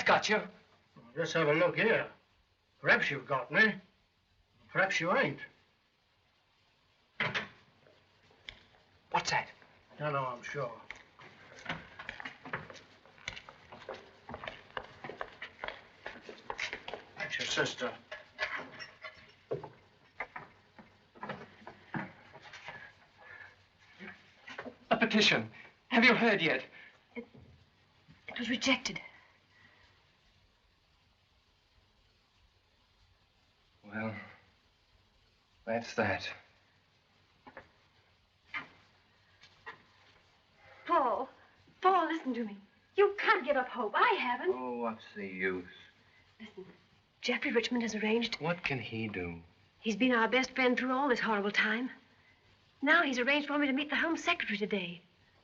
That's got you. Well, let's have a look here. Perhaps you've got me. Perhaps you ain't. What's that? No, I'm sure. That's your sister. A petition. Have you heard yet? It was rejected. Well, that's that. Paul, listen to me. You can't give up hope. I haven't. Oh, what's the use? Listen, Jeffrey Richmond has arranged. What can he do? He's been our best friend through all this horrible time. Now he's arranged for me to meet the Home Secretary today.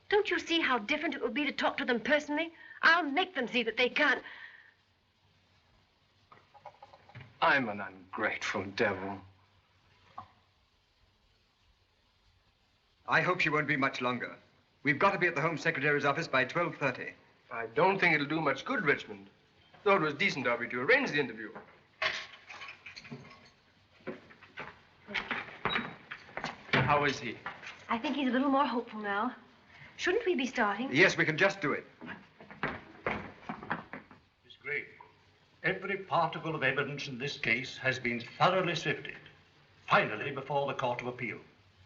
Don't you see how different it will be to talk to them personally? I'll make them see that they can't. I'm an ungrateful devil. I hope she won't be much longer. We've got to be at the Home Secretary's office by 12:30. I don't think it'll do much good, Richmond. Though it was decent of you to arrange the interview. How is he? I think he's a little more hopeful now. Shouldn't we be starting? Yes, we can just do it. Miss Gray, every particle of evidence in this case has been thoroughly sifted. Finally, before the Court of Appeal.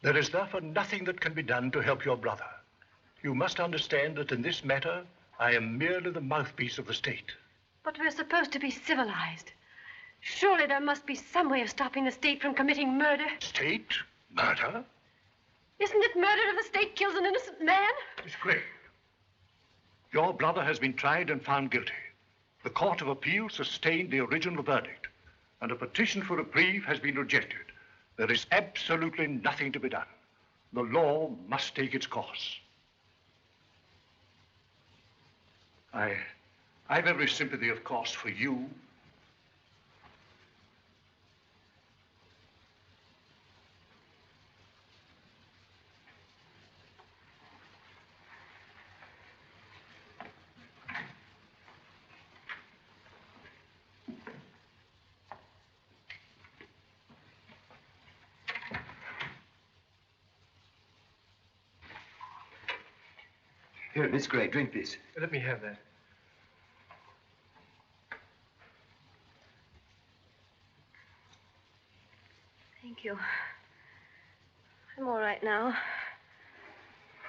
There is therefore nothing that can be done to help your brother. You must understand that in this matter, I am merely the mouthpiece of the state. But we're supposed to be civilized. Surely there must be some way of stopping the state from committing murder. State? Murder? Isn't it murder if the state kills an innocent man? Miss Gray, your brother has been tried and found guilty. The Court of Appeal sustained the original verdict, and a petition for reprieve has been rejected. There is absolutely nothing to be done. The law must take its course. I've every sympathy, of course, for you. Here, Miss Gray, drink this. Let me have that. Thank you. I'm all right now.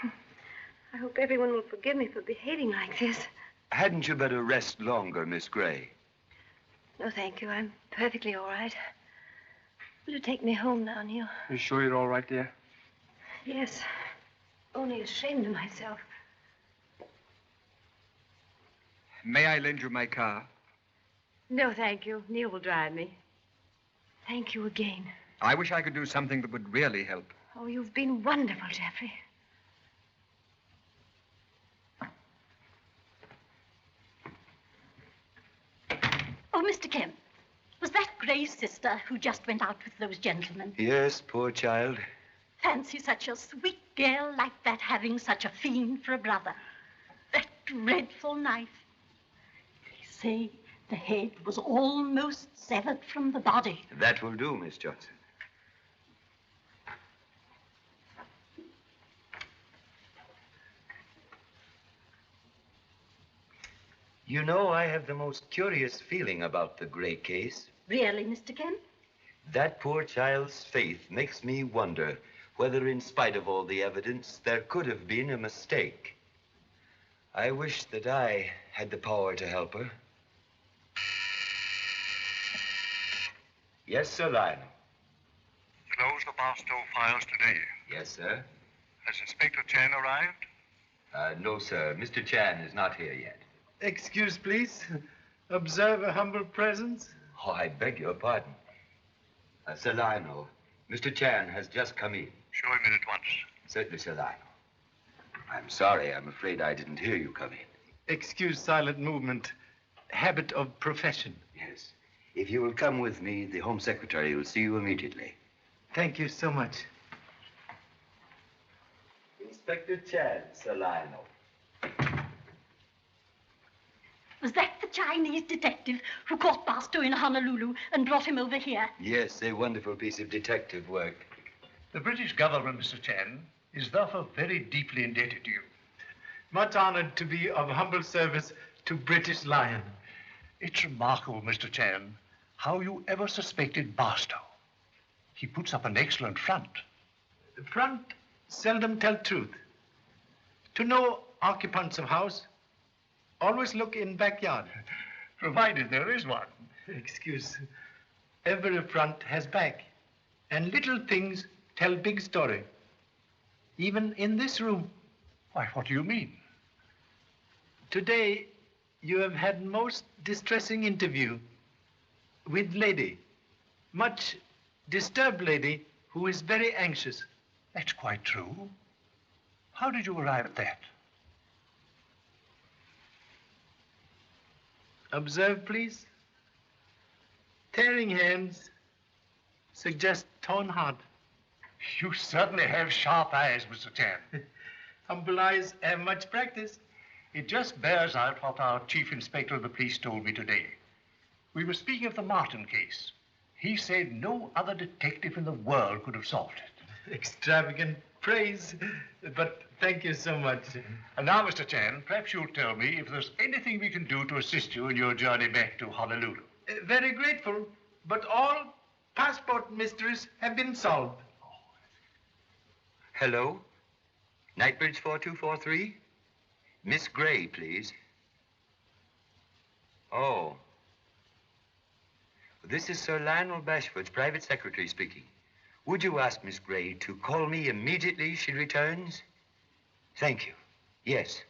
I hope everyone will forgive me for behaving like this. Hadn't you better rest longer, Miss Gray? No, thank you. I'm perfectly all right. Will you take me home now, Neil? You sure you're all right, dear? Yes. Only ashamed of myself. May I lend you my car? No, thank you. Neil will drive me. Thank you again. I wish I could do something that would really help. Oh, you've been wonderful, Jeffrey. Oh, Mr. Kemp, was that Gray's sister who just went out with those gentlemen? Yes, poor child. Fancy such a sweet girl like that having such a fiend for a brother. That dreadful knife. They say the head was almost severed from the body. That will do, Miss Johnson. You know, I have the most curious feeling about the Gray case. Really, Mr. Kemp? That poor child's faith makes me wonder whether, in spite of all the evidence, there could have been a mistake. I wish that I had the power to help her. Yes, sir, Lionel. Close the Barstow files today. Yes, sir. Has Inspector Chan arrived? No, sir. Mr. Chan is not here yet. Excuse, please. Observe a humble presence. Oh, I beg your pardon. Sir Lionel, Mr. Chan has just come in. Show him in at once. Certainly, Sir Lionel. I'm sorry. I'm afraid I didn't hear you come in. Excuse silent movement. Habit of profession. Yes. If you will come with me, the Home Secretary will see you immediately. Thank you so much. Inspector Chan, Sir Lionel. Was that the Chinese detective who caught Barstow in Honolulu and brought him over here. Yes, a wonderful piece of detective work. The British government, Mr. Chan, is therefore very deeply indebted to you. Much honored to be of humble service to British Lion. It's remarkable, Mr. Chan, how you ever suspected Barstow. He puts up an excellent front. Front seldom tell truth. To know occupants of house, always look in backyard. Provided there is one. Excuse. Every front has back, and little things tell big story. Even in this room. Why, what do you mean? Today, you have had most distressing interview with lady. Much disturbed lady who is very anxious. That's quite true. How did you arrive at that? Observe, please. Tearing hands suggest torn heart. You certainly have sharp eyes, Mr. Chan. Humble eyes have much practice. It just bears out what our chief inspector of the police told me today. We were speaking of the Martin case. He said no other detective in the world could have solved it. Extravagant praise, but thank you so much. And now, Mr. Chan, perhaps you'll tell me if there's anything we can do to assist you in your journey back to Honolulu. Very grateful, but all passport mysteries have been solved. Hello? Knightbridge 4243? Miss Gray, please. Oh. This is Sir Lionel Bashford's private secretary speaking. Would you ask Miss Gray to call me immediately she returns? Thank you. Yes.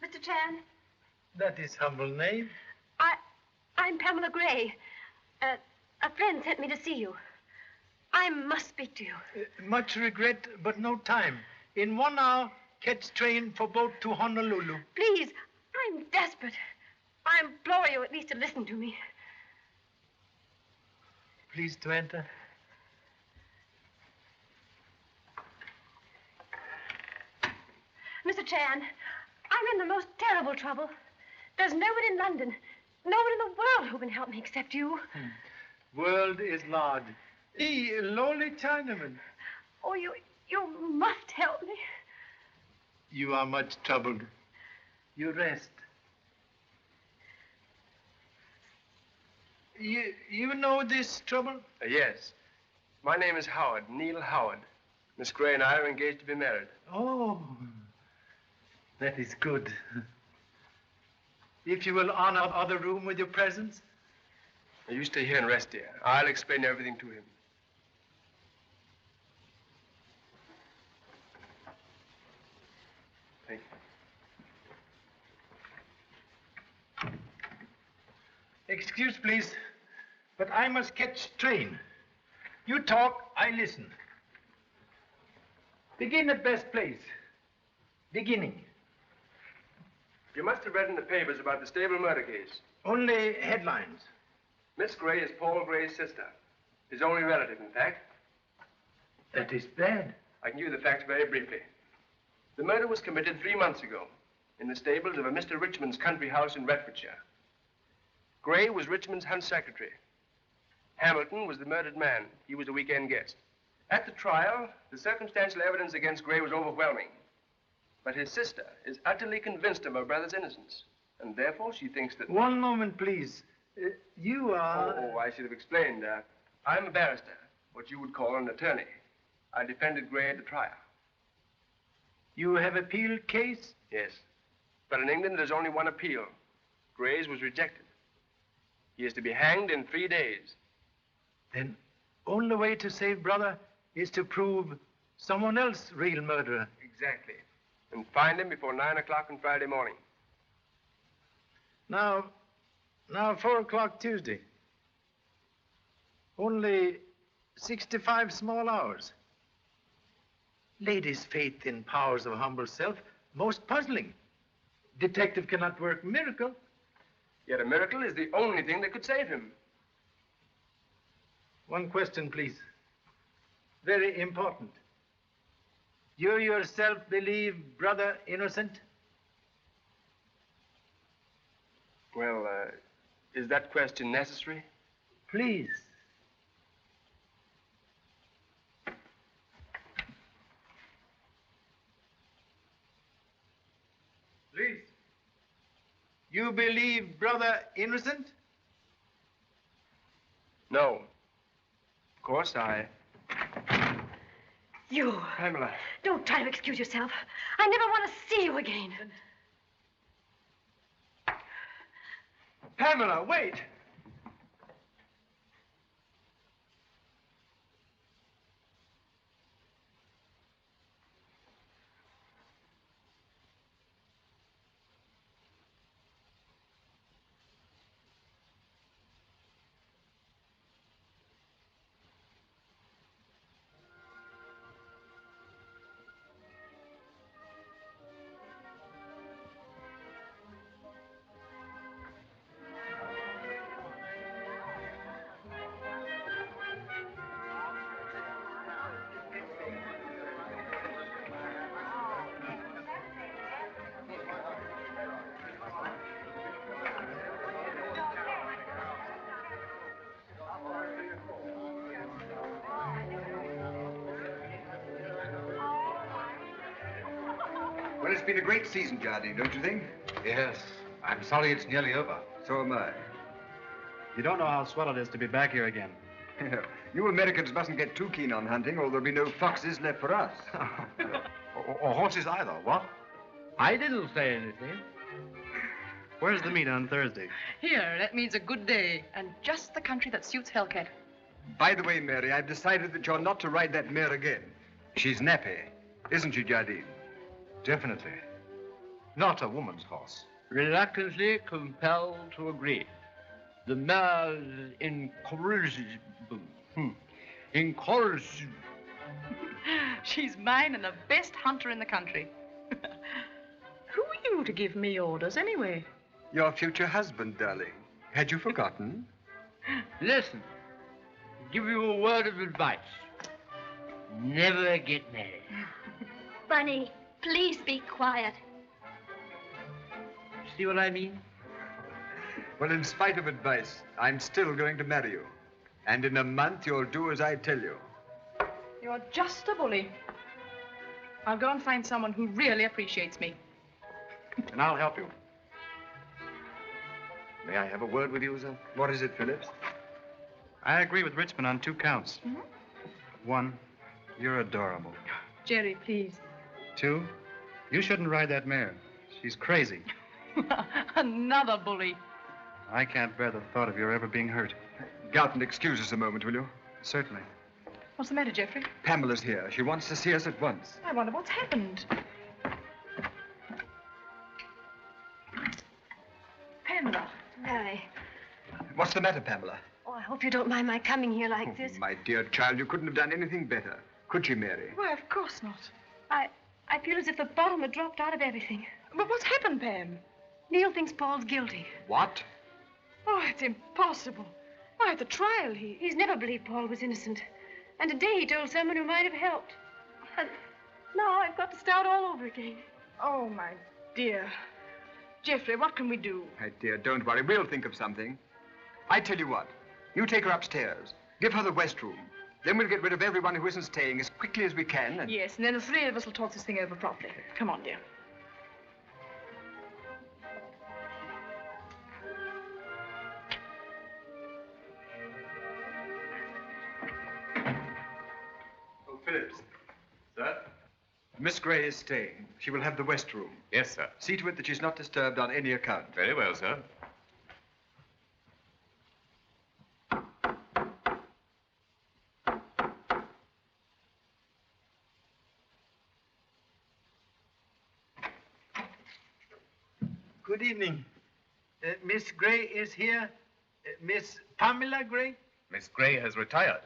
Mr. Chan, That is humble name. I'm Pamela Gray. A friend sent me to see you. I must speak to you. Much regret, but no time. In 1 hour, catch train for boat to Honolulu. Please, I'm desperate. I implore you at least to listen to me. Please to enter. Mr. Chan, I'm in the most terrible trouble. There's no one in London, no one in the world who can help me except you. World is large. He, lowly Chinaman. Oh, you must help me. You are much troubled. You rest. You know this trouble? Yes. My name is Howard, Neil Howard. Miss Gray and I are engaged to be married. Oh, that is good. If you will honor other room with your presence. Now, you stay here and rest, dear. I'll explain everything to him. Thank you. Excuse, please, but I must catch train. You talk, I listen. Begin at best place. Beginning. You must have read in the papers about the stable murder case. Only headlines. Miss Gray is Paul Gray's sister. His only relative, in fact. That is bad. I can give you the facts very briefly. The murder was committed 3 months ago in the stables of a Mr. Richmond's country house in Retfordshire. Gray was Richmond's hunt secretary. Hamilton was the murdered man. He was a weekend guest. At the trial, the circumstantial evidence against Gray was overwhelming. But his sister is utterly convinced of her brother's innocence. And therefore, she thinks that... One moment, please. You are... Oh, I should have explained. I'm a barrister, what you would call an attorney. I defended Gray at the trial. You have appealed case? Yes. But in England, there's only one appeal. Gray's was rejected. He is to be hanged in 3 days. Then only way to save brother is to prove someone else real murderer. Exactly. And find him before 9 o'clock on Friday morning. Now 4 o'clock Tuesday. Only 65 small hours. Lady's faith in powers of humble self, most puzzling. Detective cannot work miracle. Yet a miracle is the only thing that could save him. One question, please. Very important. You yourself believe brother innocent? Well, is that question necessary? Please. Please. You believe brother innocent? No. Of course, You. Pamela. Don't try to excuse yourself. I never want to see you again. Pamela, wait! Well, it's been a great season, Jardine, don't you think? Yes. I'm sorry it's nearly over. So am I. You don't know how swell it is to be back here again. You Americans mustn't get too keen on hunting, or there'll be no foxes left for us. or horses either, what? I didn't say anything. Where's the meet on Thursday? Here, that means a good day, and just the country that suits Hellcat. By the way, Mary, I've decided that you're not to ride that mare again. She's nappy, isn't she, Jardine? Definitely. Not a woman's horse. Reluctantly compelled to agree. The mare's incorrigible. Incorrigible. She's mine and the best hunter in the country. Who are you to give me orders, anyway? Your future husband, darling. Had you forgotten? Listen, give you a word of advice. Never get married. Bunny, please be quiet. See what I mean? Well, in spite of advice, I'm still going to marry you. And in a month, you'll do as I tell you. You're just a bully. I'll go and find someone who really appreciates me. And I'll help you. May I have a word with you, sir? What is it, Phillips? I agree with Richmond on two counts. One, you're adorable. Jerry, please. Two, you shouldn't ride that mare. She's crazy. Another bully. I can't bear the thought of your ever being hurt. Galton, excuse us a moment, will you? Certainly. What's the matter, Jeffrey? Pamela's here. She wants to see us at once. I wonder what's happened. Pamela. Larry. What's the matter, Pamela? Oh, I hope you don't mind my coming here like this. My dear child, you couldn't have done anything better. Could she, Mary? Why, of course not. I feel as if the bottom had dropped out of everything. But what's happened, Pam? Neil thinks Paul's guilty. What? Oh, it's impossible. Why, at the trial, He's never believed Paul was innocent. And today he told someone who might have helped. And now I've got to start all over again. Oh, my dear. Jeffrey, what can we do? My dear, don't worry. We'll think of something. I tell you what. You take her upstairs. Give her the West Room. Then we'll get rid of everyone who isn't staying as quickly as we can. And... Yes, and then the three of us will talk this thing over properly. Come on, dear. Oh, Phillips. Sir? Miss Gray is staying. She will have the West Room. Yes, sir. See to it that she's not disturbed on any account. Very well, sir. Good evening. Miss Gray is here. Miss Pamela Gray? Miss Gray has retired.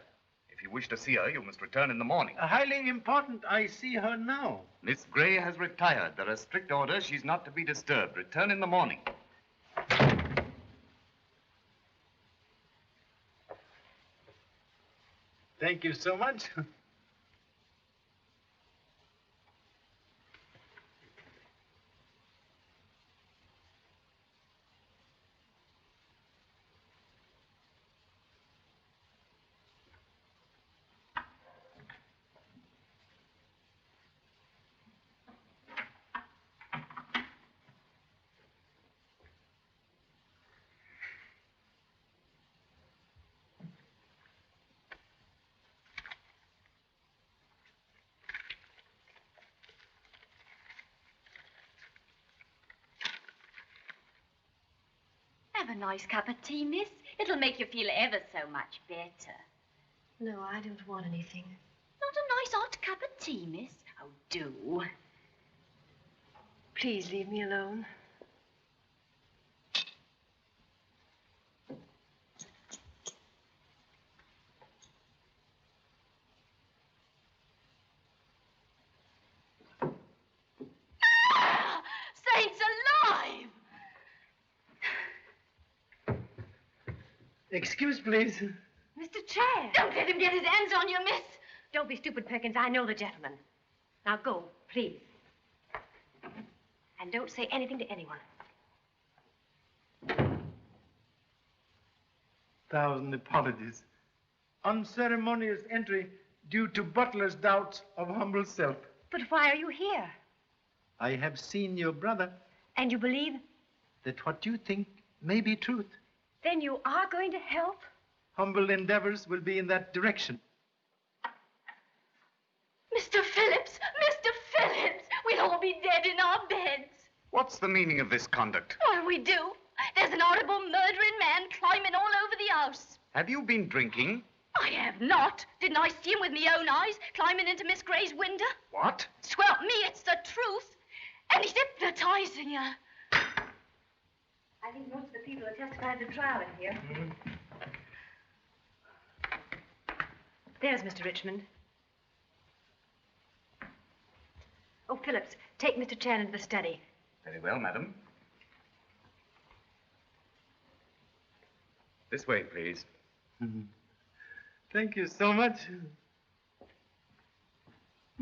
If you wish to see her, you must return in the morning. Highly important. I see her now. Miss Gray has retired. There are strict orders. She's not to be disturbed. Return in the morning. Thank you so much. Have a nice cup of tea, miss. It'll make you feel ever so much better. No, I don't want anything. Not a nice hot cup of tea, miss? Oh, do. Please leave me alone. Ah! Saints alive! Excuse, please. Mr. Chair! Don't let him get his hands on you, miss. Don't be stupid, Perkins. I know the gentleman. Now go, please. And don't say anything to anyone. Thousand apologies. Unceremonious entry due to butler's doubts of humble self. But why are you here? I have seen your brother. And you believe? That what you think may be truth. Then you are going to help? Humble endeavors will be in that direction. Mr. Phillips! Mr. Phillips! We'll all be dead in our beds. What's the meaning of this conduct? What'll we do? There's an horrible murdering man climbing all over the house. Have you been drinking? I have not. Didn't I see him with my own eyes climbing into Miss Gray's window? What? Swelp me, it's the truth. And he's hypnotizing her. I think most of the people who testified at the trial are here. There's Mr. Richmond. Oh, Phillips, take Mr. Chan into the study. Very well, madam. This way, please. Thank you so much.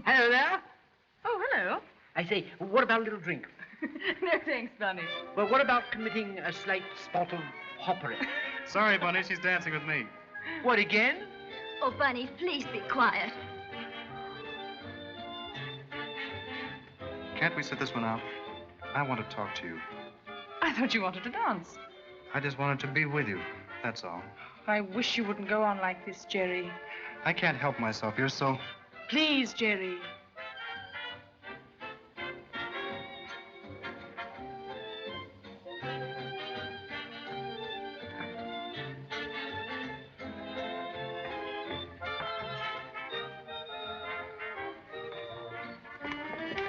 Hello there. Oh, hello. I say, what about a little drink? No, thanks, Bunny. Well, what about committing a slight spot of hoppery? Sorry, Bunny, she's dancing with me. What, again? Oh, Bunny, please be quiet. Can't we sit this one out? I want to talk to you. I thought you wanted to dance. I just wanted to be with you, that's all. I wish you wouldn't go on like this, Jerry. I can't help myself. You're so... Please, Jerry.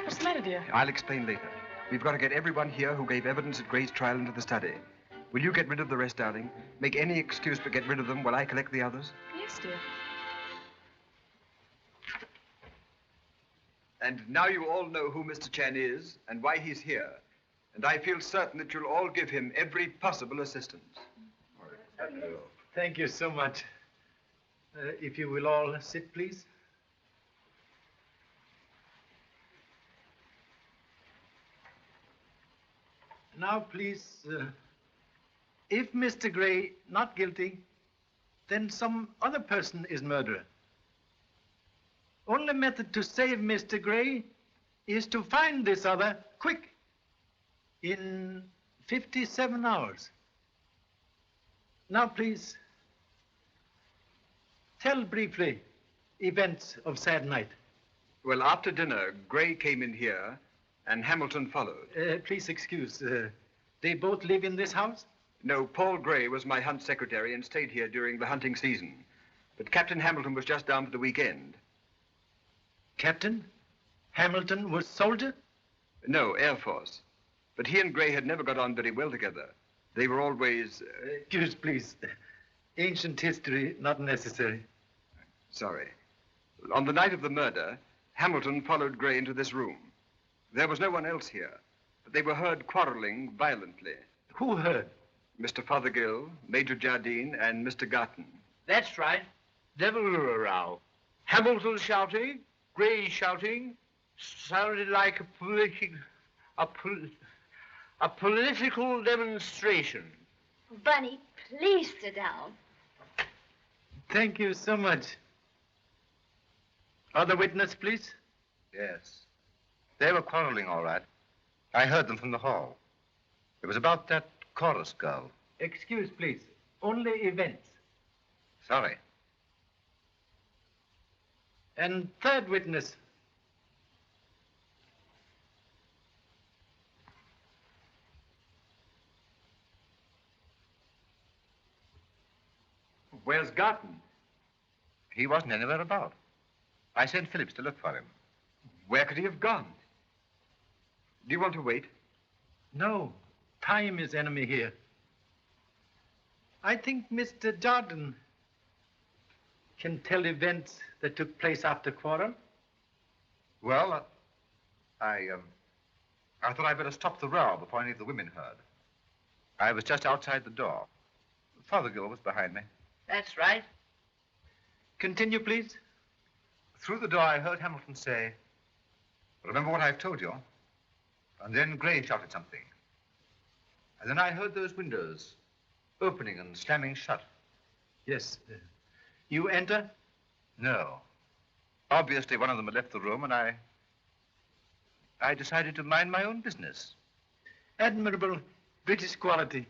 What's the matter, dear? I'll explain later. We've got to get everyone here who gave evidence at Gray's trial into the study. Will you get rid of the rest, darling? Make any excuse but get rid of them while I collect the others? Yes, dear. And now you all know who Mr. Chan is and why he's here. And I feel certain that you'll all give him every possible assistance. Thank you so much. If you will all sit, please. Now, please, if Mr. Gray not guilty, then some other person is murderer. Only method to save Mr. Gray is to find this other quick, in 57 hours. Now, please, tell briefly events of sad night. Well, after dinner, Gray came in here and Hamilton followed. Please excuse, they both live in this house? No, Paul Gray was my hunt secretary and stayed here during the hunting season. But Captain Hamilton was just down for the weekend. Captain? Hamilton was soldier? No, Air Force. But he and Gray had never got on very well together. They were always... Excuse, please. Ancient history not necessary. Sorry. On the night of the murder, Hamilton followed Gray into this room. There was no one else here, but they were heard quarreling violently. Who heard? Mr. Fothergill, Major Jardine, and Mr. Garton. That's right. Devil of a row. Hamilton shouting, Gray shouting. Sounded like a political demonstration. Bunny, please sit down. Thank you so much. Other witness, please. Yes. They were quarreling, all right. I heard them from the hall. It was about that chorus girl. Excuse, please. Only events. Sorry. And third witness. Where's Garton? He wasn't anywhere about. I sent Phillips to look for him. Where could he have gone? Do you want to wait? No. Time is enemy here. I think Mr. Jordan can tell events that took place after quarrel. Well, I thought I'd better stop the row before any of the women heard. I was just outside the door. Fothergill was behind me. That's right. Continue, please. Through the door, I heard Hamilton say, "Remember what I've told you?" And then Gray shouted something. And then I heard those windows opening and slamming shut. Yes. You enter? No. Obviously, one of them had left the room, and I decided to mind my own business. Admirable British quality.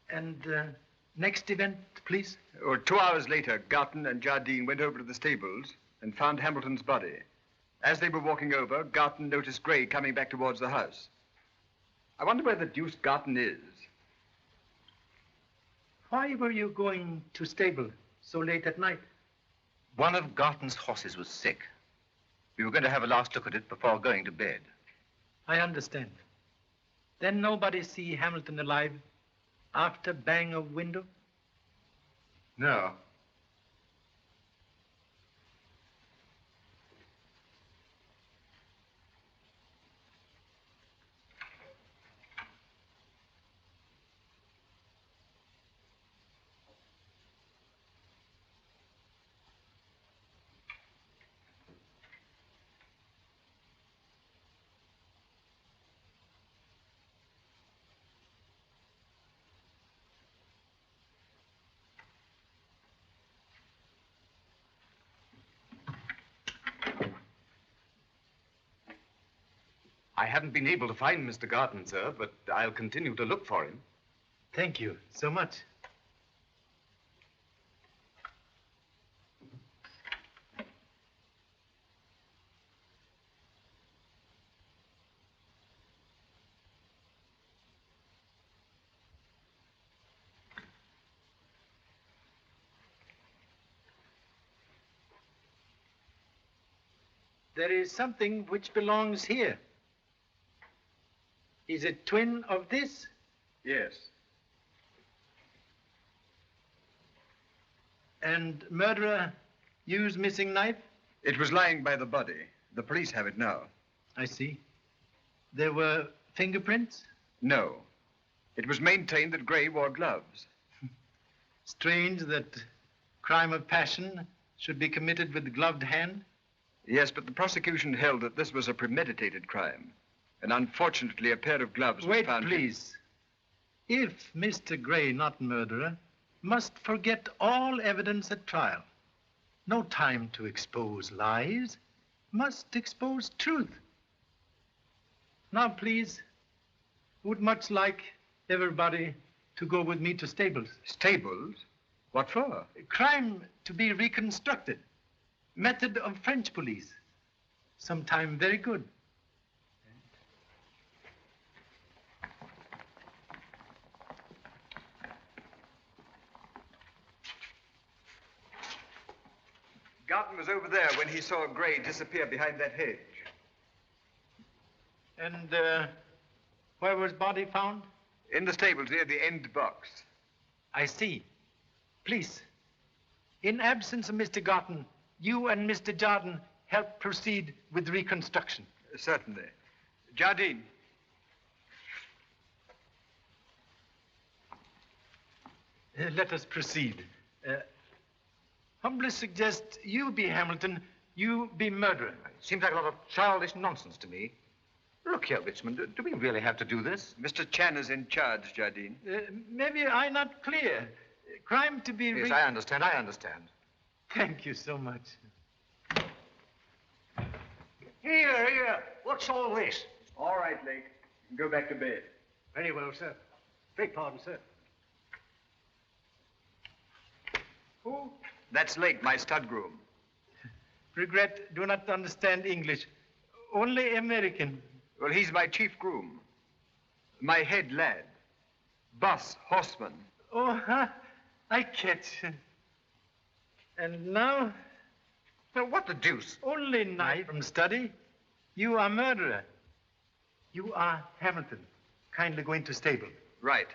And next event, please. 2 hours later, Garton and Jardine went over to the stables and found Hamilton's body. As they were walking over, Garton noticed Gray coming back towards the house. I wonder where the deuce Garton is. Why were you going to stable so late at night? One of Garton's horses was sick. We were going to have a last look at it before going to bed. I understand. Then nobody see Hamilton alive after bang of window? No. I haven't been able to find Mr. Garton, sir, but I'll continue to look for him. Thank you so much. There is something which belongs here. Is it twin of this? Yes. And murderer used missing knife? It was lying by the body. The police have it now. I see. There were fingerprints? No. It was maintained that Gray wore gloves. Strange that crime of passion should be committed with gloved hand? Yes, but the prosecution held that this was a premeditated crime. And unfortunately, a pair of gloves was found. Wait, please. If Mr. Gray, not murderer, must forget all evidence at trial, no time to expose lies, must expose truth. Now, please, would much like everybody to go with me to stables. Stables? What for? Crime to be reconstructed. Method of French police. Sometime very good. Garton was over there when he saw Gray disappear behind that hedge. And where was body found? In the stables near the end box. I see. Please, in absence of Mr. Garton, you and Mr. Jardine help proceed with reconstruction. Certainly. Jardine. Let us proceed. Humbly suggest you be Hamilton, you be murderer. Seems like a lot of childish nonsense to me. Look here, Richmond, do we really have to do this? Mr. Chan is in charge, Jardine. Maybe I not clear. Crime to be... Yes, I understand. Thank you so much. Here. What's all this? All right, Lake. You can go back to bed. Very well, sir. Beg pardon, sir. Who? That's Lake, my stud groom. Regret, do not understand English. Only American. Well, he's my chief groom. My head lad. Boss horseman. Oh, I catch. And now? Well, what the deuce? Only knife from study. You are murderer. You are Hamilton. Kindly go into stable. Right.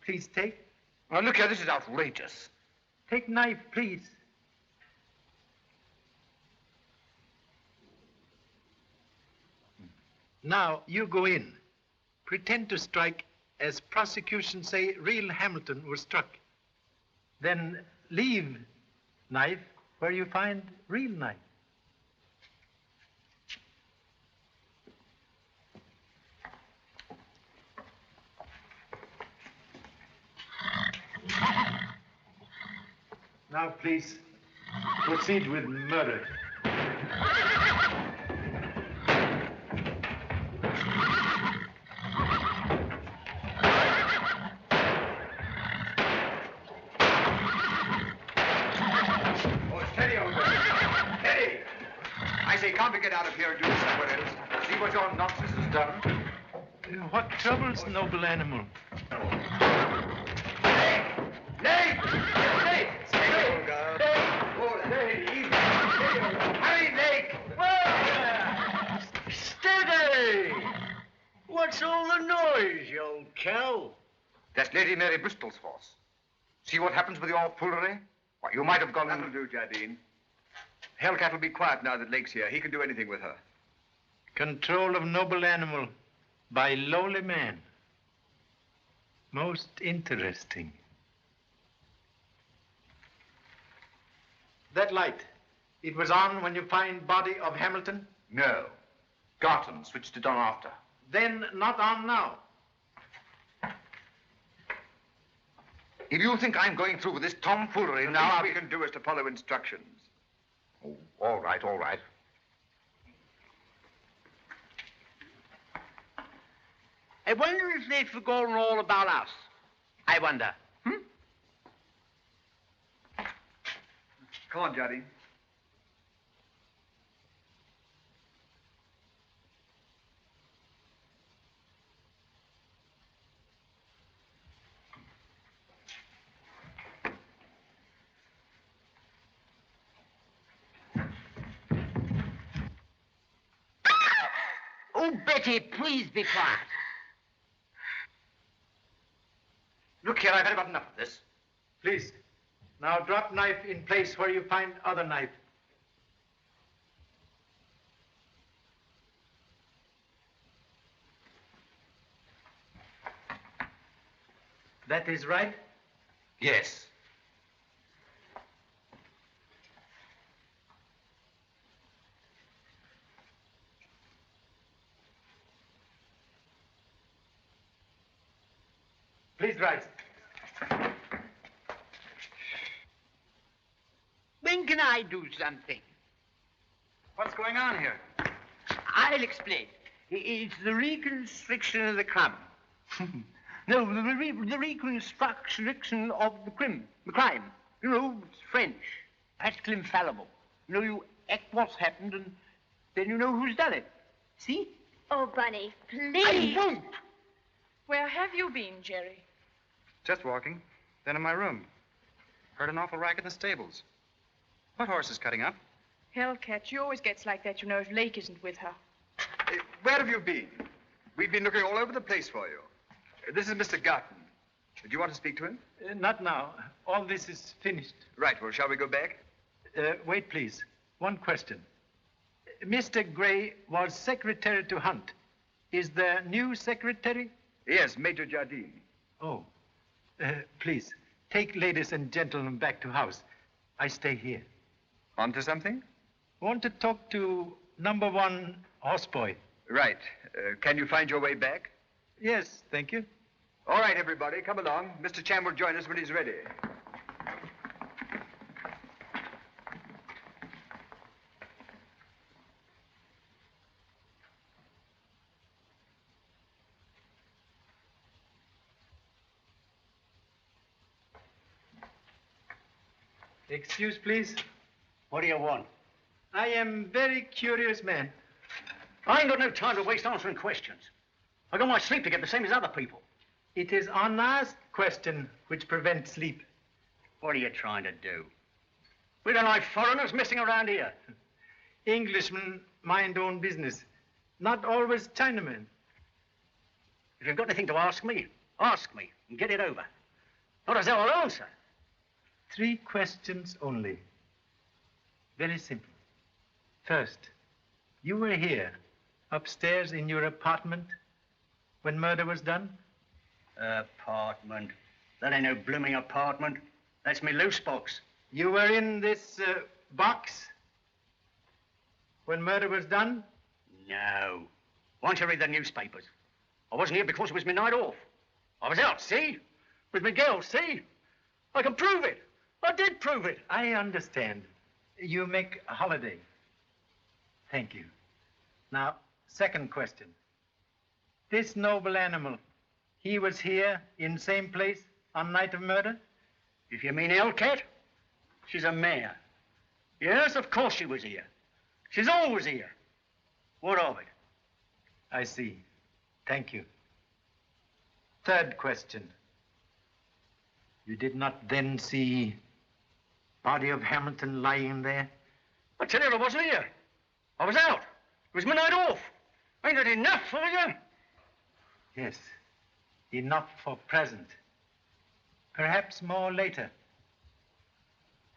Please take. Now, look here, this is outrageous. Take knife, please. Now, you go in. Pretend to strike as prosecution say real Hamilton was struck. Then leave knife where you find real knife. Now, please, proceed with murder. I say, can't we get out of here and do this somewhere else? See what your nonsense has done? What troubles, noble animal? Lake! Hurry, Lake! Steady! What's all the noise, you old cow? That's Lady Mary Bristol's horse. See what happens with your foolery? Why, you might have gone... That'll do, Jardine. Hellcat will be quiet now that Lake's here. He can do anything with her. Control of noble animal by lowly man. Most interesting. That light, it was on when you find body of Hamilton? No. Garton switched it on after. Then not on now. If you think I'm going through with this tomfoolery now... The least we can do is to follow instructions. Oh, all right. I wonder if they've forgotten all about us. I wonder. Come on, Jardine. Oh, Betty, please be quiet. Look here, I've had about enough of this. Please. Now drop knife in place where you find other knife. That is right? Yes. Please rise. When can I do something? What's going on here? I'll explain. It's the reconstruction of the crime. No, the reconstruction of the crime. You know, it's French. Practically infallible. You know, you act what's happened and then you know who's done it. See? Oh, Bunny, please. I won't. Where have you been, Jerry? Just walking. Then in my room. Heard an awful racket in the stables. What horse is cutting up? Hellcat, she always gets like that, you know, if Lake isn't with her. Where have you been? We've been looking all over the place for you. This is Mr. Garton. Do you want to speak to him? Not now. All this is finished. Right, well, shall we go back? Wait, please. One question. Mr. Gray was secretary to Hunt. Is the new secretary? Yes, Major Jardine. Oh. Please, take ladies and gentlemen back to house. I stay here. On to something? Want to talk to number 1 houseboy. Right. Can you find your way back? Yes, thank you. All right, everybody, come along. Mr. Chan will join us when he's ready. Excuse, please. What do you want? I am very curious man. I ain't got no time to waste answering questions. I got my sleep to get the same as other people. It is unasked question which prevents sleep. What are you trying to do? We don't like foreigners messing around here. Englishmen mind own business, not always Chinamen. If you've got anything to ask me and get it over. Not as I'll answer. 3 questions only. Very simple. First, you were here, upstairs in your apartment, when murder was done? Apartment? That ain't no blooming apartment. That's me loose box. You were in this box when murder was done? No. Why don't you read the newspapers? I wasn't here because it was my night off. I was out, see? With my girl, see? I can prove it. I did prove it. I understand. You make a holiday. Thank you. Now, second question. This noble animal, he was here in same place on night of murder? If you mean Hellcat, she's a mare. Yes, of course she was here. She's always here. What of it? I see. Thank you. Third question. You did not then see body of Hamilton lying there? I tell you, I wasn't here. I was out. It was my night off. Ain't that enough for you? Yes. Enough for present. Perhaps more later.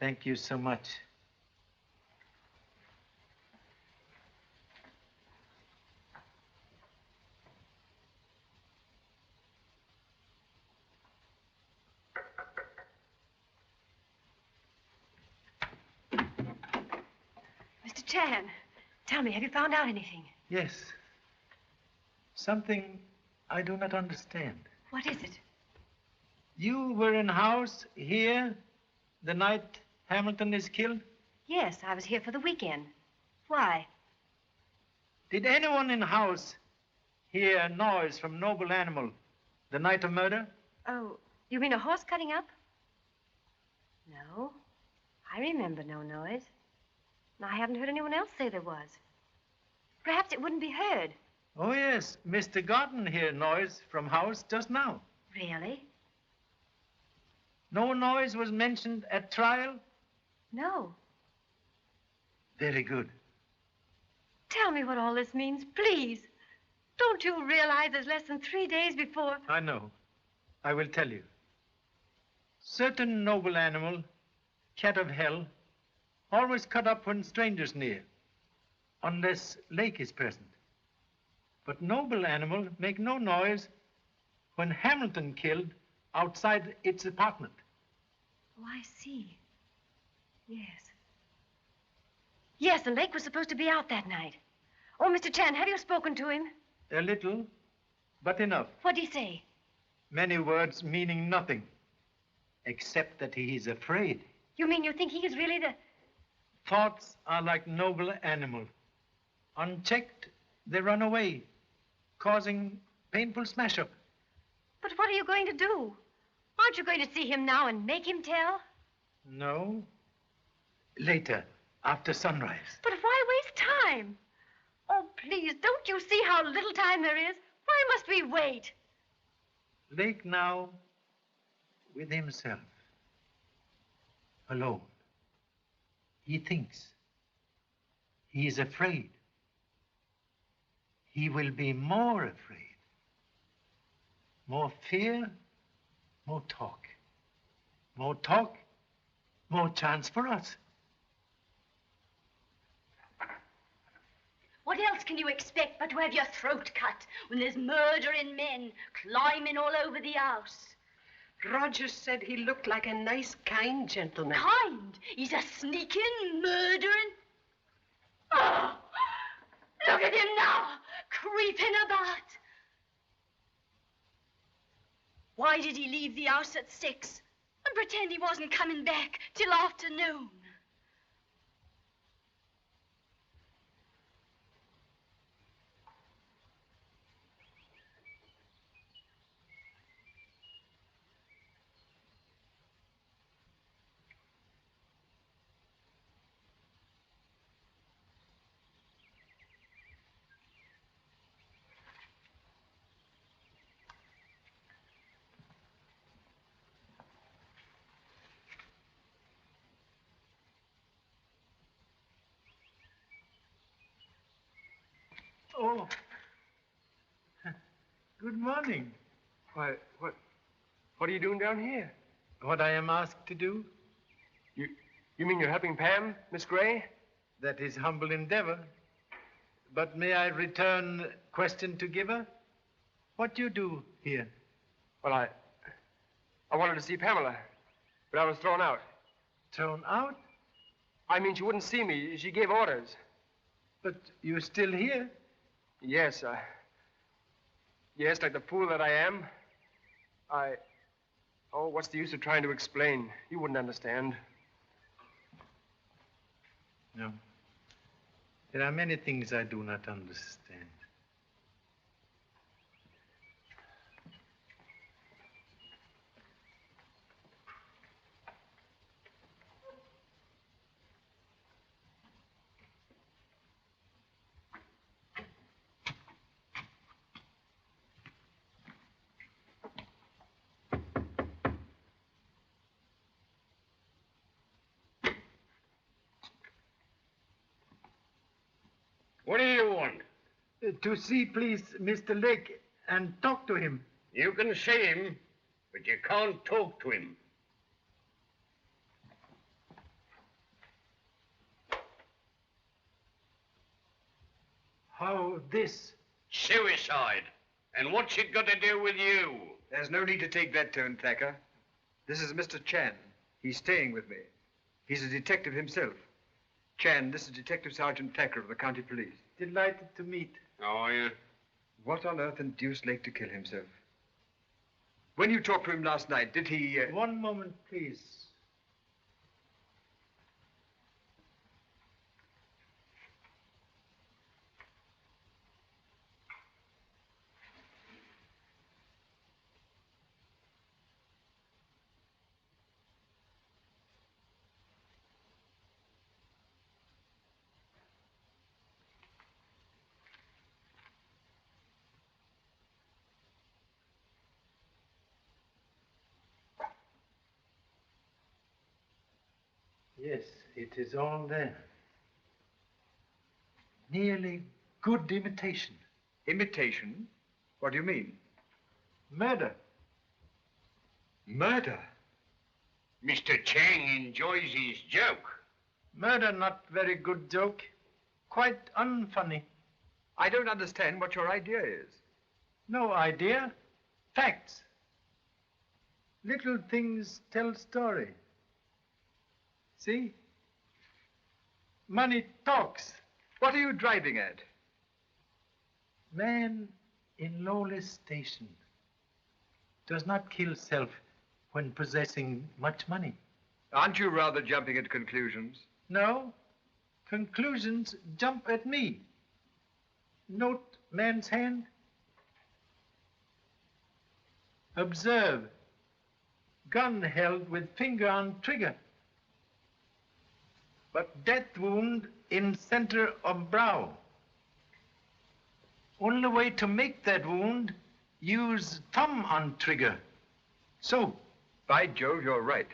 Thank you so much. Mr. Chan, tell me, have you found out anything? Yes. Something I do not understand. What is it? You were in house here the night Hamilton is killed? Yes, I was here for the weekend. Why? Did anyone in house hear noise from noble animal the night of murder? Oh, you mean a horse cutting up? No, I remember no noise. I haven't heard anyone else say there was. Perhaps it wouldn't be heard. Oh, yes. Mr. Garton heard noise from house just now. Really? No noise was mentioned at trial? No. Very good. Tell me what all this means, please. Don't you realize there's less than 3 days before... I know. I will tell you. Certain noble animal, cat of hell, always cut up when strangers near, unless Lake is present. But noble animal make no noise when Hamilton killed outside its apartment. Oh, I see. Yes. Yes, and Lake was supposed to be out that night. Oh, Mr. Chan, have you spoken to him? A little, but enough. What'd he say? Many words meaning nothing, except that he is afraid. You mean you think he is really the... Thoughts are like noble animal. Unchecked, they run away, causing painful smash-up. But what are you going to do? Aren't you going to see him now and make him tell? No. Later, after sunrise. But why waste time? Oh, please, don't you see how little time there is? Why must we wait? Lake now with himself. Alone. He thinks. He is afraid. He will be more afraid. More fear, more talk. More talk, more chance for us. What else can you expect but to have your throat cut when there's murdering men climbing all over the house? Roger said he looked like a nice, kind gentleman. Kind? He's a sneaking, murdering. Oh, look at him now, creeping about. Why did he leave the house at 6 and pretend he wasn't coming back till afternoon? Oh, good morning. Why, what are you doing down here? What I am asked to do? You mean you're helping Pam, Miss Gray? That is humble endeavor. But may I return question to giver? What do you do here? Well, I wanted to see Pamela, but I was thrown out. Thrown out? I mean, she wouldn't see me. She gave orders. But you're still here? Yes, yes, like the fool that I am. Oh, what's the use of trying to explain? You wouldn't understand. No. There are many things I do not understand. What do you want? To see, please, Mr. Lake and talk to him. You can see him, but you can't talk to him. How this? Suicide. And what's it got to do with you? There's no need to take that tone, Thacker. This is Mr. Chan. He's staying with me. He's a detective himself. Chan, this is Detective Sergeant Thacker of the County Police. Delighted to meet. Oh, yeah? What on earth induced Lake to kill himself? When you talked to him last night, did he... One moment, please. Yes, it is all there. Nearly good imitation. Imitation? What do you mean? Murder. Murder? Mr. Chang enjoys his joke. Murder, not very good joke. Quite unfunny. I don't understand what your idea is. No idea. Facts. Little things tell story. See? Money talks. What are you driving at? Man in lowest station does not kill self when possessing much money. Aren't you rather jumping at conclusions? No. Conclusions jump at me. Note man's hand. Observe. Gun held with finger on trigger. But death wound in center of brow. Only way to make that wound, use thumb on trigger. So. By Jove, you're right.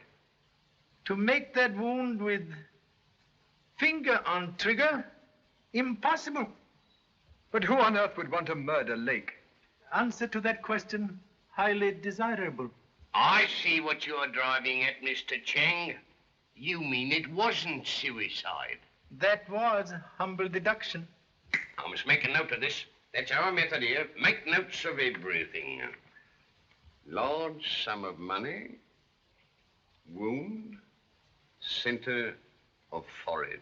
To make that wound with finger on trigger, Impossible. But who on earth would want to murder Lake? Answer to that question, highly desirable. I see what you're driving at, Mr. Cheng. You mean it wasn't suicide? That was humble deduction. I must make a note of this. That's our method here. Make notes of everything. Large sum of money. Wound. Center of forehead.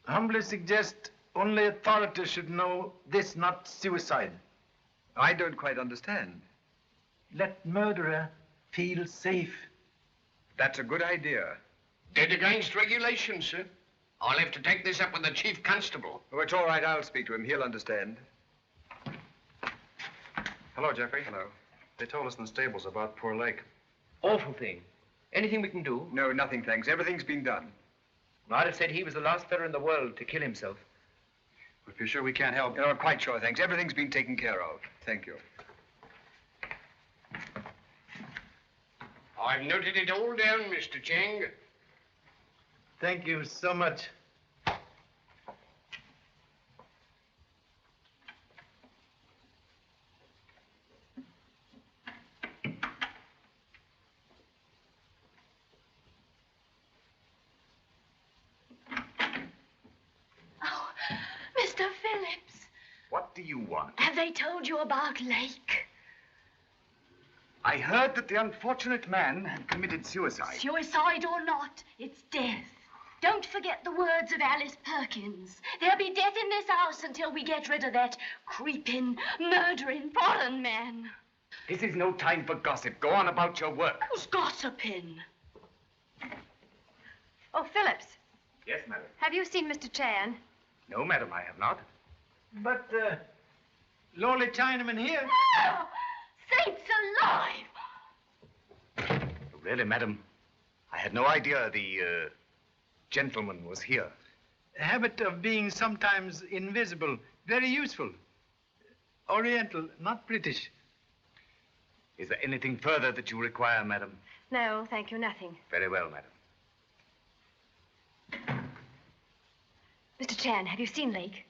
Humbly suggest only authorities should know this, not suicide. I don't quite understand. Let murderer feel safe. That's a good idea. Dead against regulations, sir. I'll have to take this up with the chief constable. Oh, it's all right. I'll speak to him. He'll understand. Hello, Jeffrey. Hello. They told us in the stables about poor Lake. Awful thing. Anything we can do? No, nothing, thanks. Everything's been done. I'd have said he was the last fellow in the world to kill himself. If you're sure we can't help... No, I'm quite sure, thanks. Everything's been taken care of. Thank you. I've noted it all down, Mr. Cheng. Thank you so much. Mr. Phillips, What do you want? have they told you about Lake? I heard that the unfortunate man had committed suicide. Suicide or not, it's death. Don't forget the words of Alice Perkins. There'll be death in this house until we get rid of that creeping, murdering foreign man. This is no time for gossip. Go on about your work. Who's gossiping? Oh, Phillips, Yes, madam. have you seen Mr. Chan? No, madam, I have not. But, lowly Chinaman here. Oh, saints alive! Really, madam, I had no idea the gentleman was here. Habit of being sometimes invisible. Very useful. Oriental, not British. Is there anything further that you require, madam? No, thank you, nothing. Very well, madam. Mr. Chan, have you seen Lake?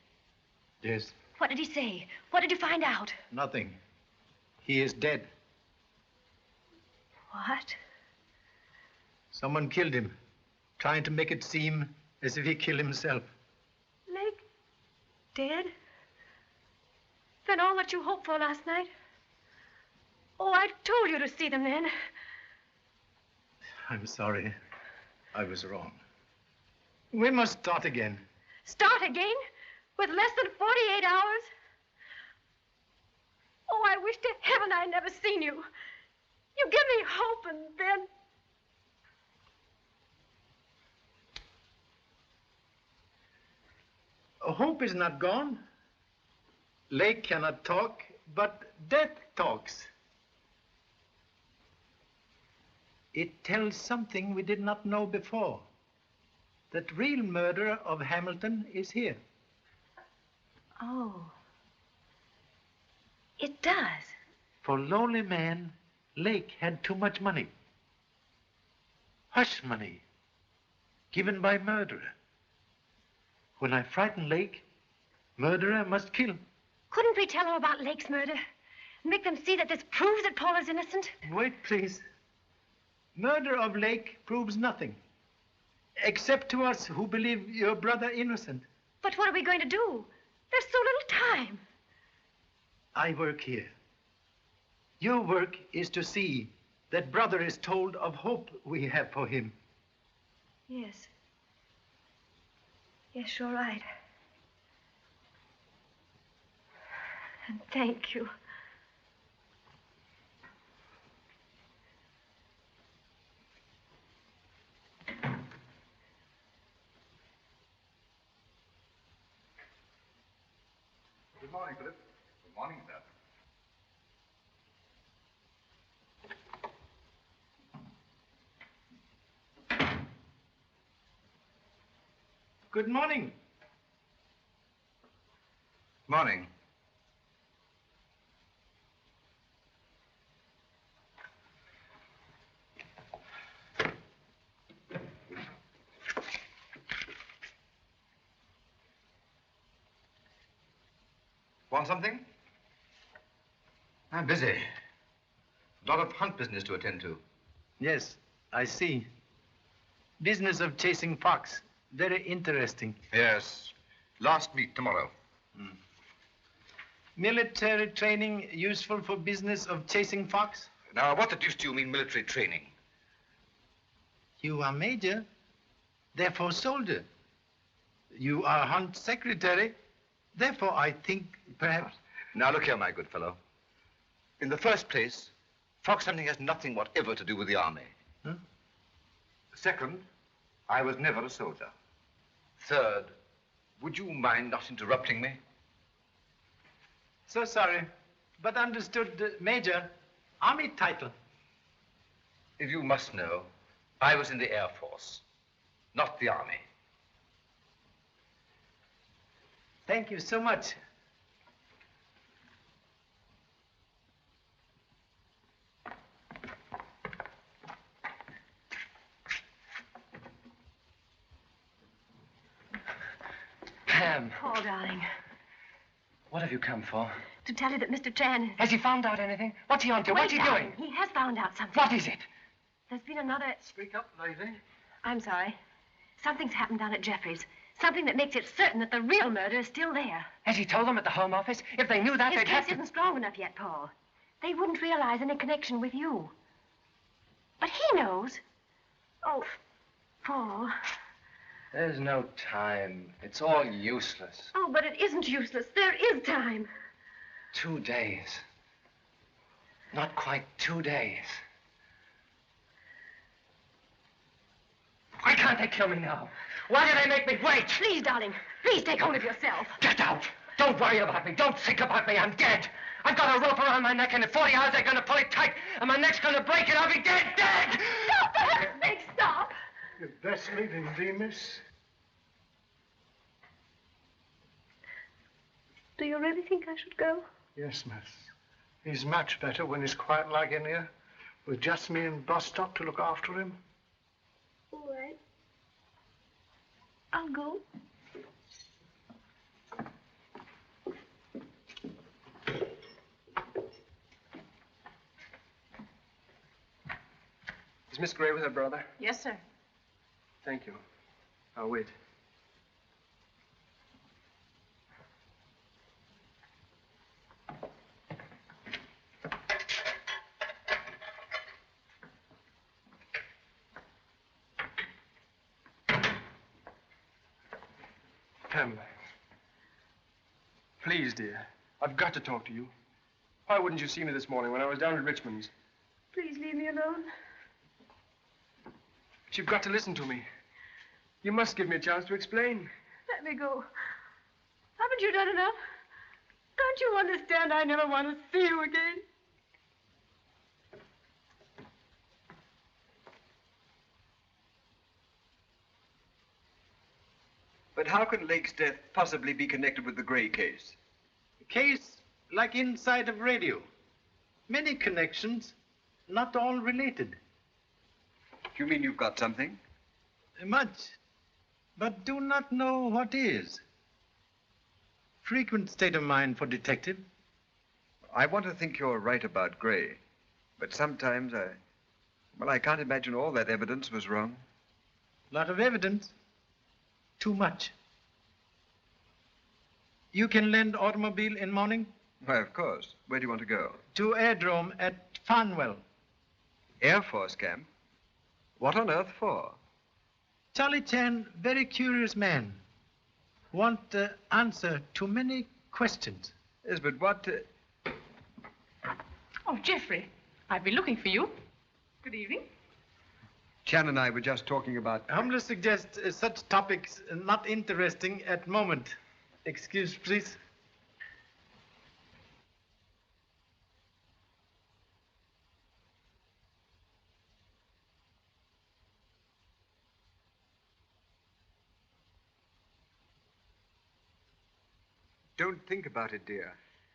Yes. What did he say? What did you find out? Nothing. He is dead. What? Someone killed him, trying to make it seem as if he killed himself. Lake? Dead? Then all that you hoped for last night? Oh, I told you to see them then. I'm sorry. I was wrong. We must start again. Start again? With less than 48 hours? Oh, I wish to heaven I'd never seen you. You give me hope, and then... Hope is not gone. Lake cannot talk, but death talks. It tells something we did not know before. That real murderer of Hamilton is here. Oh. It does. For lowly man, Lake had too much money. Hush money, given by murderer. When I frighten Lake, murderer must kill. Couldn't we tell them about Lake's murder? Make them see that this proves that Paul is innocent? Wait, please. Murder of Lake proves nothing. Except to us who believe your brother innocent. But what are we going to do? There's so little time. I work here. Your work is to see that brother is told of hope we have for him. Yes. Yes, you're right. And thank you. Good morning, Philip. Good morning, sir. Good morning. Morning. Want something? I'm busy. A lot of hunt business to attend to. Yes, I see. Business of chasing fox. Very interesting. Yes. Last week, tomorrow. Military training useful for business of chasing fox? Now, what the deuce do you mean military training? You are major, therefore soldier. You are hunt secretary, therefore I think perhaps... Now, look here, my good fellow. In the first place, fox hunting has nothing whatever to do with the army. Huh? Second, I was never a soldier. Third, would you mind not interrupting me? So sorry, but understood, Major, army title. If you must know, I was in the Air Force, not the army. Thank you so much. Pam, Paul, darling, what have you come for? to tell you that Mr. Chan... Has he found out anything? What's he on to? Wait, What's he darling, doing? He has found out something. What is it? There's been another... Speak up, lady. I'm sorry. Something's happened down at Jeffrey's. Something that makes it certain that the real murder is still there. Has he told them at the Home Office? If they knew that, His they'd have case to... isn't strong enough yet, Paul. They wouldn't realize any connection with you. But he knows. Oh, Paul. There's no time. It's all useless. Oh, but it isn't useless. There is time. 2 days. Not quite 2 days. Why can't they kill me now? Why do they make me wait? Please, darling. Please take hold of yourself. Get out! Don't worry about me. Don't think about me. I'm dead. I've got a rope around my neck, and in 40 hours they're going to pull it tight, and my neck's going to break, and I'll be dead, dead! Stop, for heaven's sake, stop! You'd best leave him be, miss. Do you really think I should go? Yes, miss. He's much better when he's quiet like in here, with just me and Bostock to look after him. All right. I'll go. Is Miss Gray with her brother? Yes, sir. Thank you. I'll wait. Pam. Please, dear. I've got to talk to you. Why wouldn't you see me this morning when I was down at Richmond's? Please leave me alone. But you've got to listen to me. You must give me a chance to explain. Let me go. Haven't you done enough? Don't you understand I never want to see you again? But how can Lake's death possibly be connected with the Gray case? Case like inside of radio. Many connections, not all related. You mean you've got something? Much, but do not know what is. Frequent state of mind for detective. I want to think you're right about Gray, but sometimes I can't imagine all that evidence was wrong. Lot of evidence. Too much. You can lend automobile in morning? Why, of course. Where do you want to go? To airdrome at Farnwell. Air Force camp? What on earth for? Charlie Chan, very curious man. Want answer to many questions. Yes, but what... Oh, Jeffrey, I've been looking for you. Good evening. Chan and I were just talking about... Humbly suggest such topics not interesting at moment. Excuse, please. Don't think about it, dear.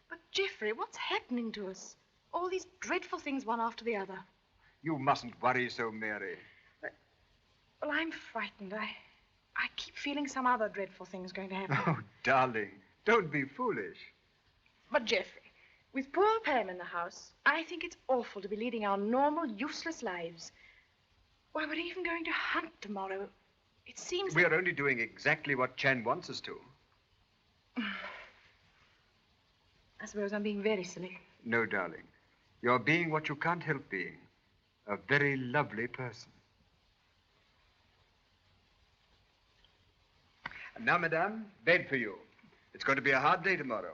But, Jeffrey, what's happening to us? All these dreadful things one after the other. You mustn't worry so, Mary. Well, I'm frightened. I keep feeling some other dreadful thing's going to happen. Oh, darling, don't be foolish. But, Geoffrey, with poor Pam in the house, I think it's awful to be leading our normal, useless lives. Why, we're even going to hunt tomorrow. It seems We are only doing exactly what Chan wants us to. I suppose I'm being very silly. No, darling. You're being what you can't help being. A very lovely person. And now, madame, bed for you. It's going to be a hard day tomorrow.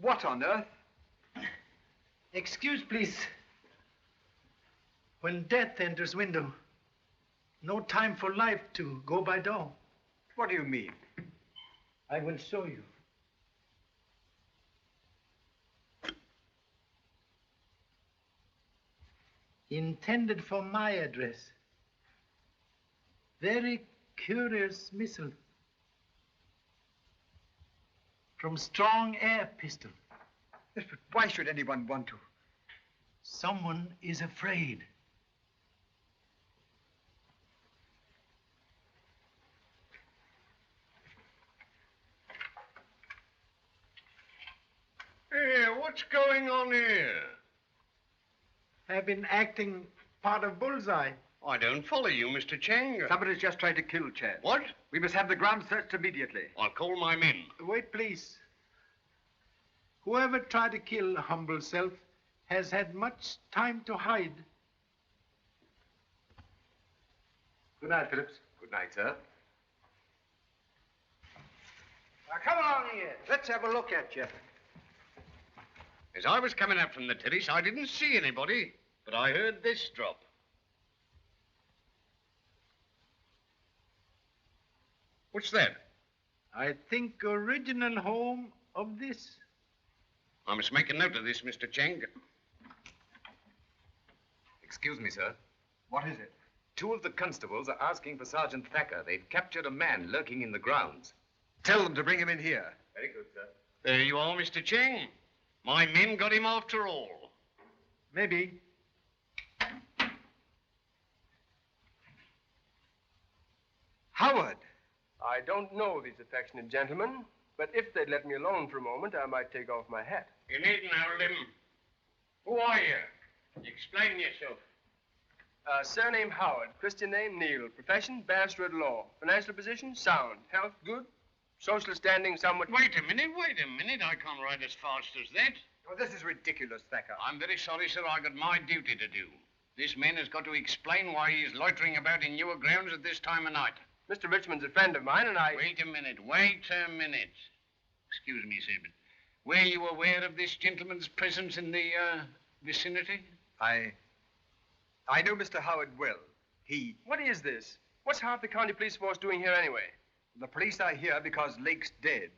What on earth? Excuse, please. When death enters window, no time for life to go by door. What do you mean? I will show you. Intended for my address. Very curious missile. From strong air pistol. Yes, but why should anyone want to? Someone is afraid. Hey, what's going on here? I've been acting part of Bullseye. I don't follow you, Mr. Chang. Somebody's just tried to kill Chan. What? We must have the ground searched immediately. I'll call my men. Wait, please. Whoever tried to kill humble self has had much time to hide. Good night, Phillips. Good night, sir. Now, come along here. Let's have a look at you. As I was coming up from the terrace, I didn't see anybody, but I heard this drop. What's that? I think original home of this. I must make a note of this, Mr. Chang. Excuse me, sir. What is it? 2 of the constables are asking for Sergeant Thacker. They've captured a man lurking in the grounds. Tell them to bring him in here. Very good, sir. There you are, Mr. Chang. My men got him after all. Maybe. Howard! I don't know these affectionate gentlemen, but if they'd let me alone for a moment, I might take off my hat. You needn't hold him. Who are you? Explain yourself. Surname Howard, Christian name Neil, profession barrister at law, financial position sound, health good, social standing somewhat... Wait a minute. I can't ride as fast as that. Oh, this is ridiculous, Thacker. I'm very sorry, sir. I got my duty to do. This man has got to explain why he's loitering about in your grounds at this time of night. Mr. Richmond's a friend of mine, and I... Wait a minute. Excuse me, sir, but were you aware of this gentleman's presence in the, vicinity? I know Mr. Howard well. What is this? What's half the county police force doing here anyway? The police are here because Lake's dead,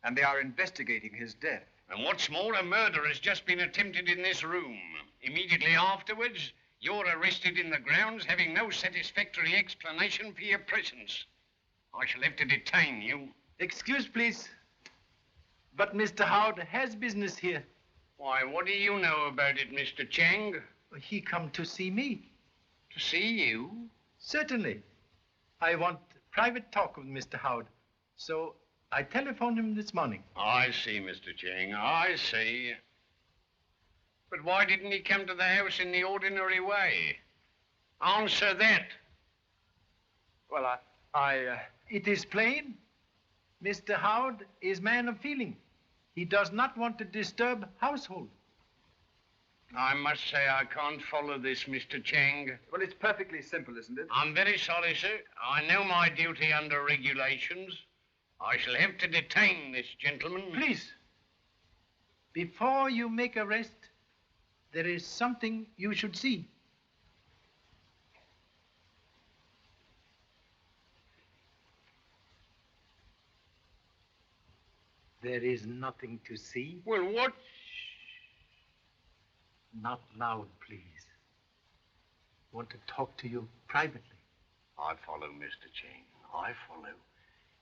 and they are investigating his death. And what's more, a murder has just been attempted in this room. Immediately afterwards, you're arrested in the grounds, having no satisfactory explanation for your presence. I shall have to detain you. Excuse, please. But Mr. Howard has business here. Why, what do you know about it, Mr. Chang? He come to see me. To see you? Certainly. I want private talk with Mr. Howard. So I telephoned him this morning. I see, Mr. Chang. I see. But why didn't he come to the house in the ordinary way? Answer that. Well, It is plain. Mr. Howard is man of feeling. He does not want to disturb household. I must say I can't follow this, Mr. Chang. Well, it's perfectly simple, isn't it? I'm very sorry, sir. I know my duty under regulations. I shall have to detain this gentleman. Please, before you make arrest, there is something you should see. There is nothing to see. Well, what? Not loud, please. Want to talk to you privately. I follow, Mr. Chang. I follow.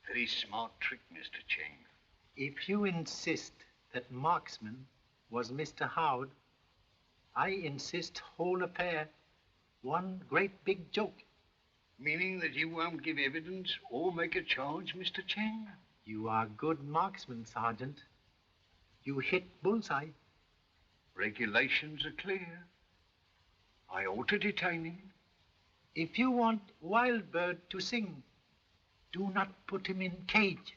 Very smart trick, Mr. Chang. If you insist that marksman was Mr. Howard, I insist whole affair one great big joke. Meaning that you won't give evidence or make a charge, Mr. Chang? You are good marksman, Sergeant. You hit bullseye. Regulations are clear. I ought to detain him. If you want Wild Bird to sing, do not put him in cage.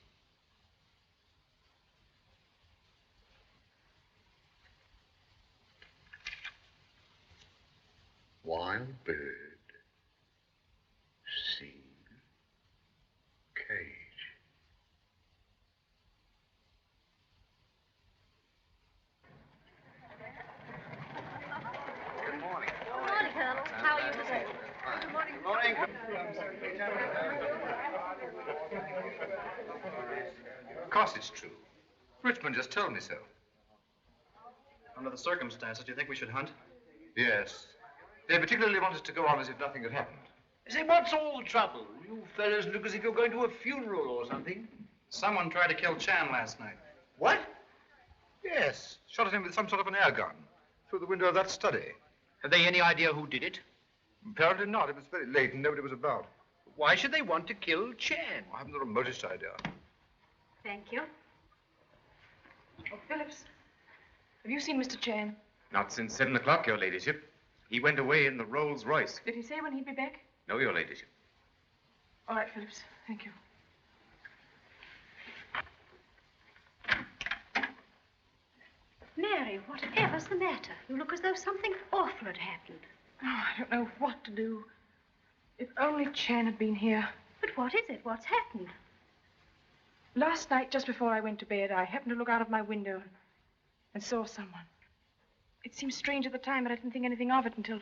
Wild bird, sing, cage. Good morning. Good morning, Colonel. How are you today? Good morning. Good morning. Of course it's true. Richmond just told me so. Under the circumstances, do you think we should hunt? Yes. They particularly want us to go on as if nothing had happened. Say, what's all the trouble? You fellows look as if you're going to a funeral or something. Someone tried to kill Chan last night. What? Yes. Shot at him with some sort of an air gun through the window of that study. Have they any idea who did it? Apparently not. It was very late and nobody was about. Why should they want to kill Chan? I haven't the remotest idea. Thank you. Oh, Phillips, have you seen Mr. Chan? Not since 7 o'clock, Your Ladyship. He went away in the Rolls Royce. Did he say when he'd be back? No, Your Ladyship. All right, Phillips. Thank you. Mary, whatever's the matter? You look as though something awful had happened. Oh, I don't know what to do. If only Chan had been here. But what is it? What's happened? Last night, just before I went to bed, I happened to look out of my window and saw someone. It seemed strange at the time, but I didn't think anything of it until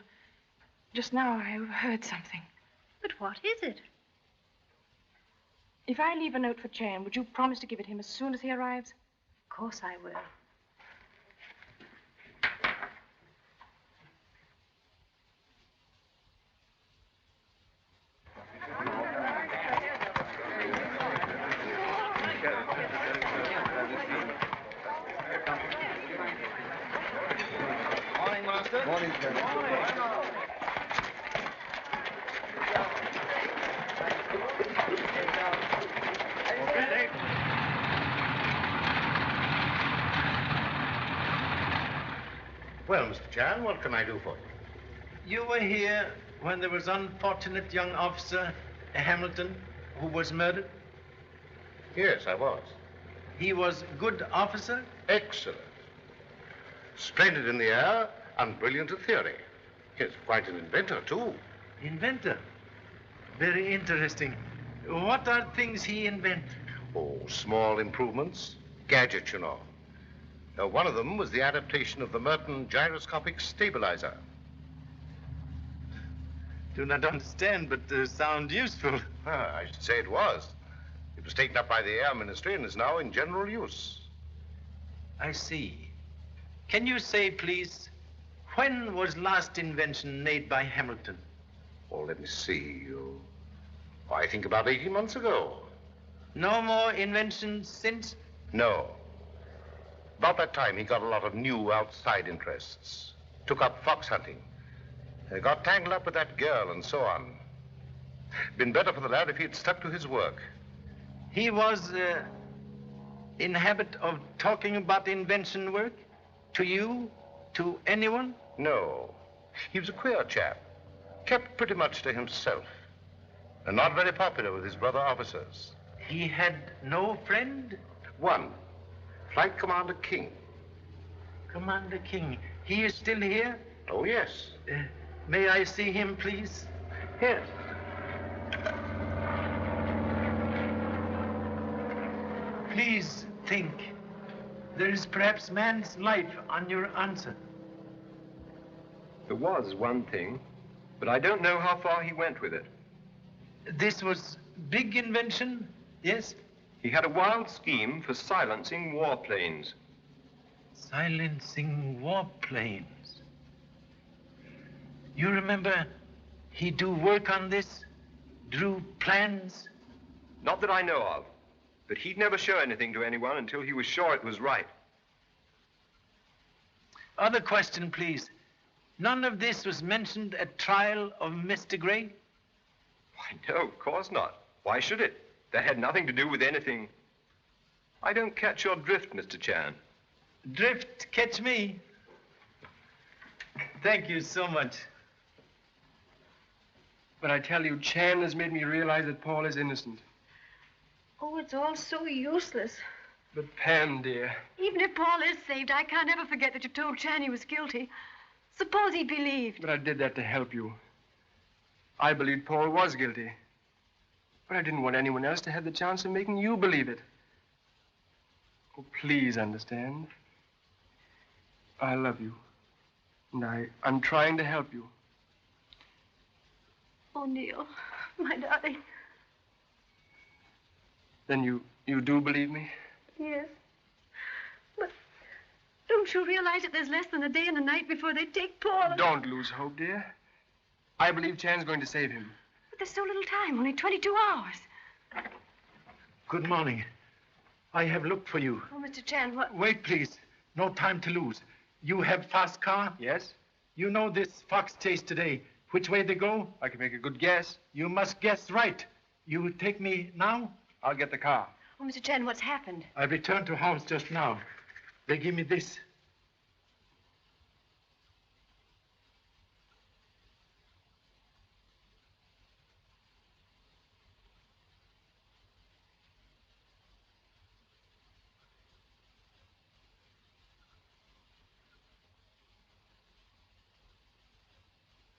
just now I overheard something. But what is it? If I leave a note for Chan, would you promise to give it him as soon as he arrives? Of course I will. Morning, Master. Morning, Colonel. Well, Mr. Chan, what can I do for you? You were here when there was unfortunate young officer Hamilton who was murdered? Yes, I was. He was good officer? Excellent. Splendid in the air and brilliant at theory. He's quite an inventor, too. Inventor? Very interesting. What are things he invent? Oh, small improvements. Gadgets, you know. One of them was the adaptation of the Merton gyroscopic stabilizer. Do not understand, but sound useful. I should say it was. It was taken up by the Air Ministry and is now in general use. I see. Can you say, please, when was last invention made by Hamilton? Oh, let me see. I think about 18 months ago. No more inventions since? No. About that time, he got a lot of new outside interests. Took up fox hunting. Got tangled up with that girl and so on. Been better for the lad if he had stuck to his work. He was in habit of talking about invention work to you, to anyone? No. He was a queer chap. Kept pretty much to himself. And not very popular with his brother officers. He had no friend? One. Flight Commander King. Commander King. He is still here? Oh, yes. May I see him, please? Yes. Please think. There is perhaps man's life on your answer. There was one thing, but I don't know how far he went with it. This was big invention, yes? He had a wild scheme for silencing warplanes. Silencing warplanes. You remember he do work on this? Drew plans? Not that I know of, but he'd never show anything to anyone until he was sure it was right. Other question, please. None of this was mentioned at trial of Mr. Gray? Why, no, of course not. Why should it? That had nothing to do with anything. I don't catch your drift, Mr. Chan. Drift catch me. Thank you so much. But I tell you, Chan has made me realize that Paul is innocent. Oh, it's all so useless. But Pam, dear. Even if Paul is saved, I can't ever forget that you told Chan he was guilty. Suppose he believed. But I did that to help you. I believed Paul was guilty. But I didn't want anyone else to have the chance of making you believe it. Oh, please understand. I love you. And I'm trying to help you. Oh, Neil, my darling. Then you do believe me? Yes. But don't you realize that there's less than a day and a night before they take Paul? Don't lose hope, dear. I believe Chan's going to save him. But there's so little time, only 22 hours. Good morning. I have looked for you. Oh, Mr. Chan, what? Wait, please. No time to lose. You have fast car? Yes. You know this fox chase today. Which way they go? I can make a good guess. You must guess right. You take me now? I'll get the car. Oh, Mr. Chan, what's happened? I returned to house just now. They give me this.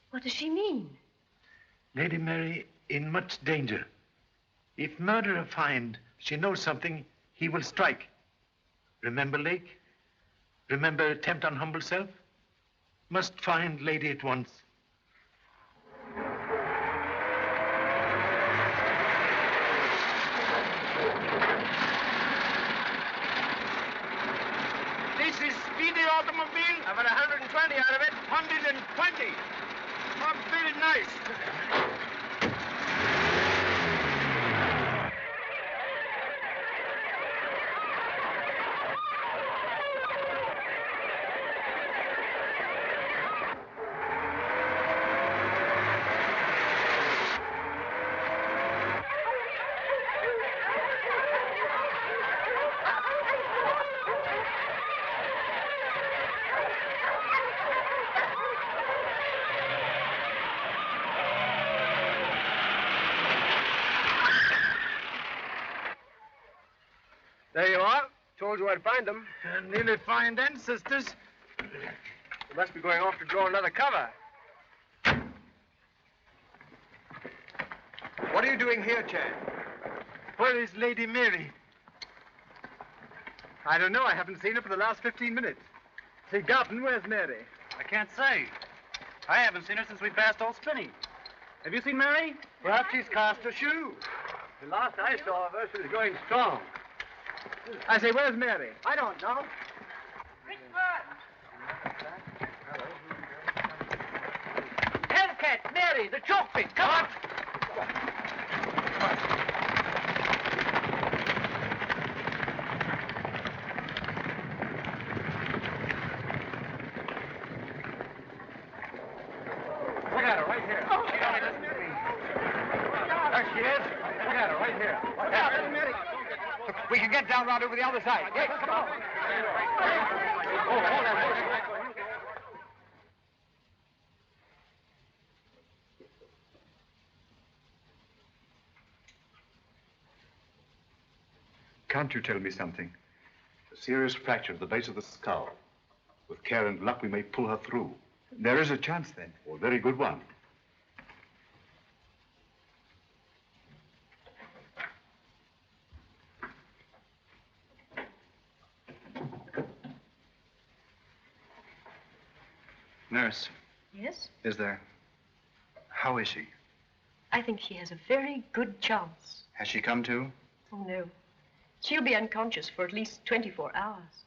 What does she mean? Lady Mary in much danger. If murderer find she knows something, he will strike. Remember Lake? Remember attempt on humble self? Must find lady at once. This is speedy automobile. I've had 120 out of it. 120. Oh, very nice. There you are. Told you I'd find them. Nearly find ancestors. You must be going off to draw another cover. What are you doing here, Chan? Where is Lady Mary? I don't know. I haven't seen her for the last 15 minutes. Say, Garton, where's Mary? I can't say. I haven't seen her since we passed Old Spinney. Have you seen Mary? Perhaps she's cast a shoe. The last I saw of her, she was going strong. I say, where's Mary? I don't know. Hellcat, Mary, the choke pit. Come on. Look at her right here. There she is. Look at her right here. What's happening, Mary? We can get down right over the other side. Yes, come on. Oh, hold on. Can't you tell me something? A serious fracture at the base of the skull. With care and luck, we may pull her through. There is a chance, then. Oh, a very good one. Nurse, Yes? how is she? I think she has a very good chance. Has she come to? Oh, no. She'll be unconscious for at least 24 hours.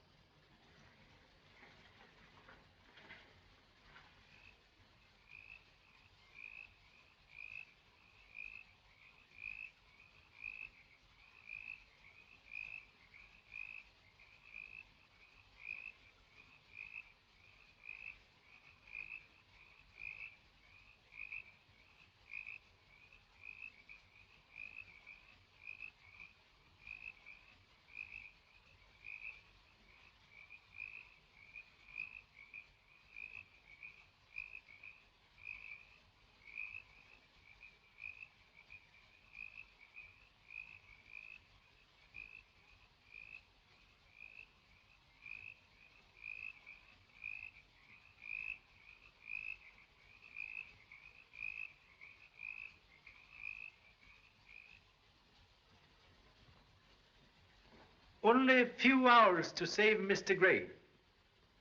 Only a few hours to save Mr. Gray.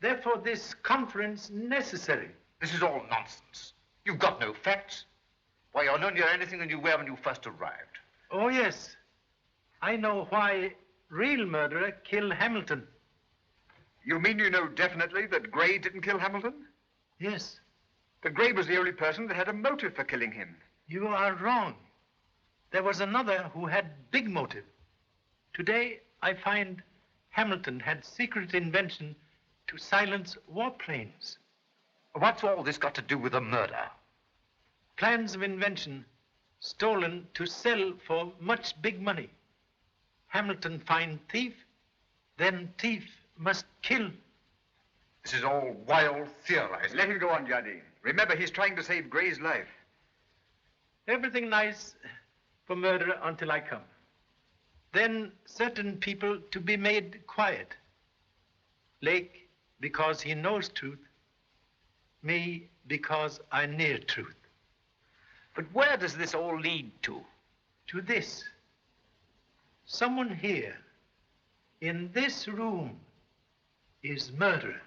Therefore, this conference necessary. This is all nonsense. You've got no facts. Why, you're no nearer anything than you were when you first arrived. Oh, yes. I know why real murderer killed Hamilton. You mean you know definitely that Gray didn't kill Hamilton? Yes. But Gray was the only person that had a motive for killing him. You are wrong. There was another who had big motive. Today, I find Hamilton had secret invention to silence warplanes. What's all this got to do with a murder? Plans of invention stolen to sell for much big money. Hamilton find thief, then thief must kill. This is all wild theorizing. Let him go on, Jardine. Remember, he's trying to save Gray's life. Everything nice for murder until I come. Then certain people to be made quiet. Lake, because he knows truth. Me, because I near truth. But where does this all lead to? To this. Someone here, in this room, is murderer.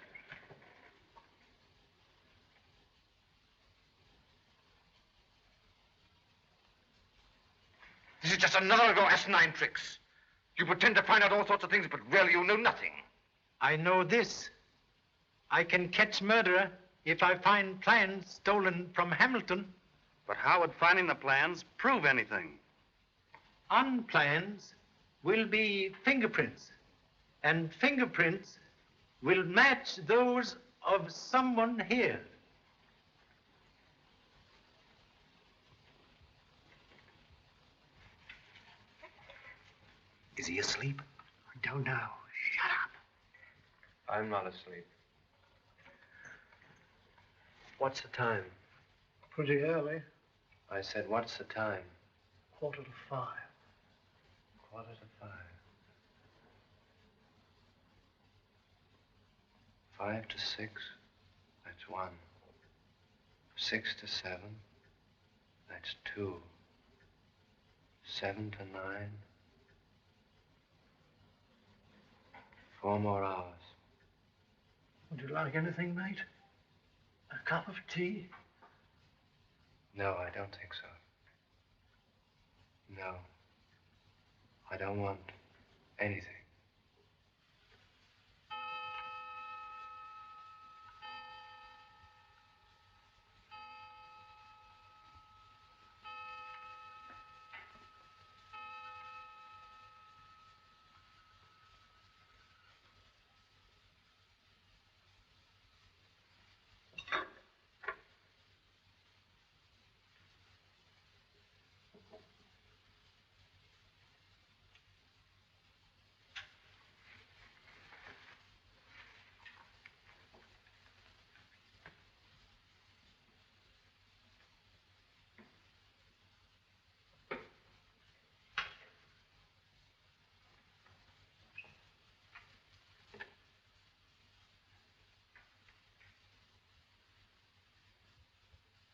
This is just another of your asinine tricks. You pretend to find out all sorts of things, but really you know nothing. I know this. I can catch murderer if I find plans stolen from Hamilton. But how would finding the plans prove anything? On plans will be fingerprints. And fingerprints will match those of someone here. Is he asleep? I don't know. Shut up. I'm not asleep. What's the time? Pretty early. I said, what's the time? 4:45. 4:45. 5 to 6, that's 1. 6 to 7, that's 2. 7 to 9. 4 more hours. Would you like anything, mate? A cup of tea? No, I don't think so. No. I don't want anything.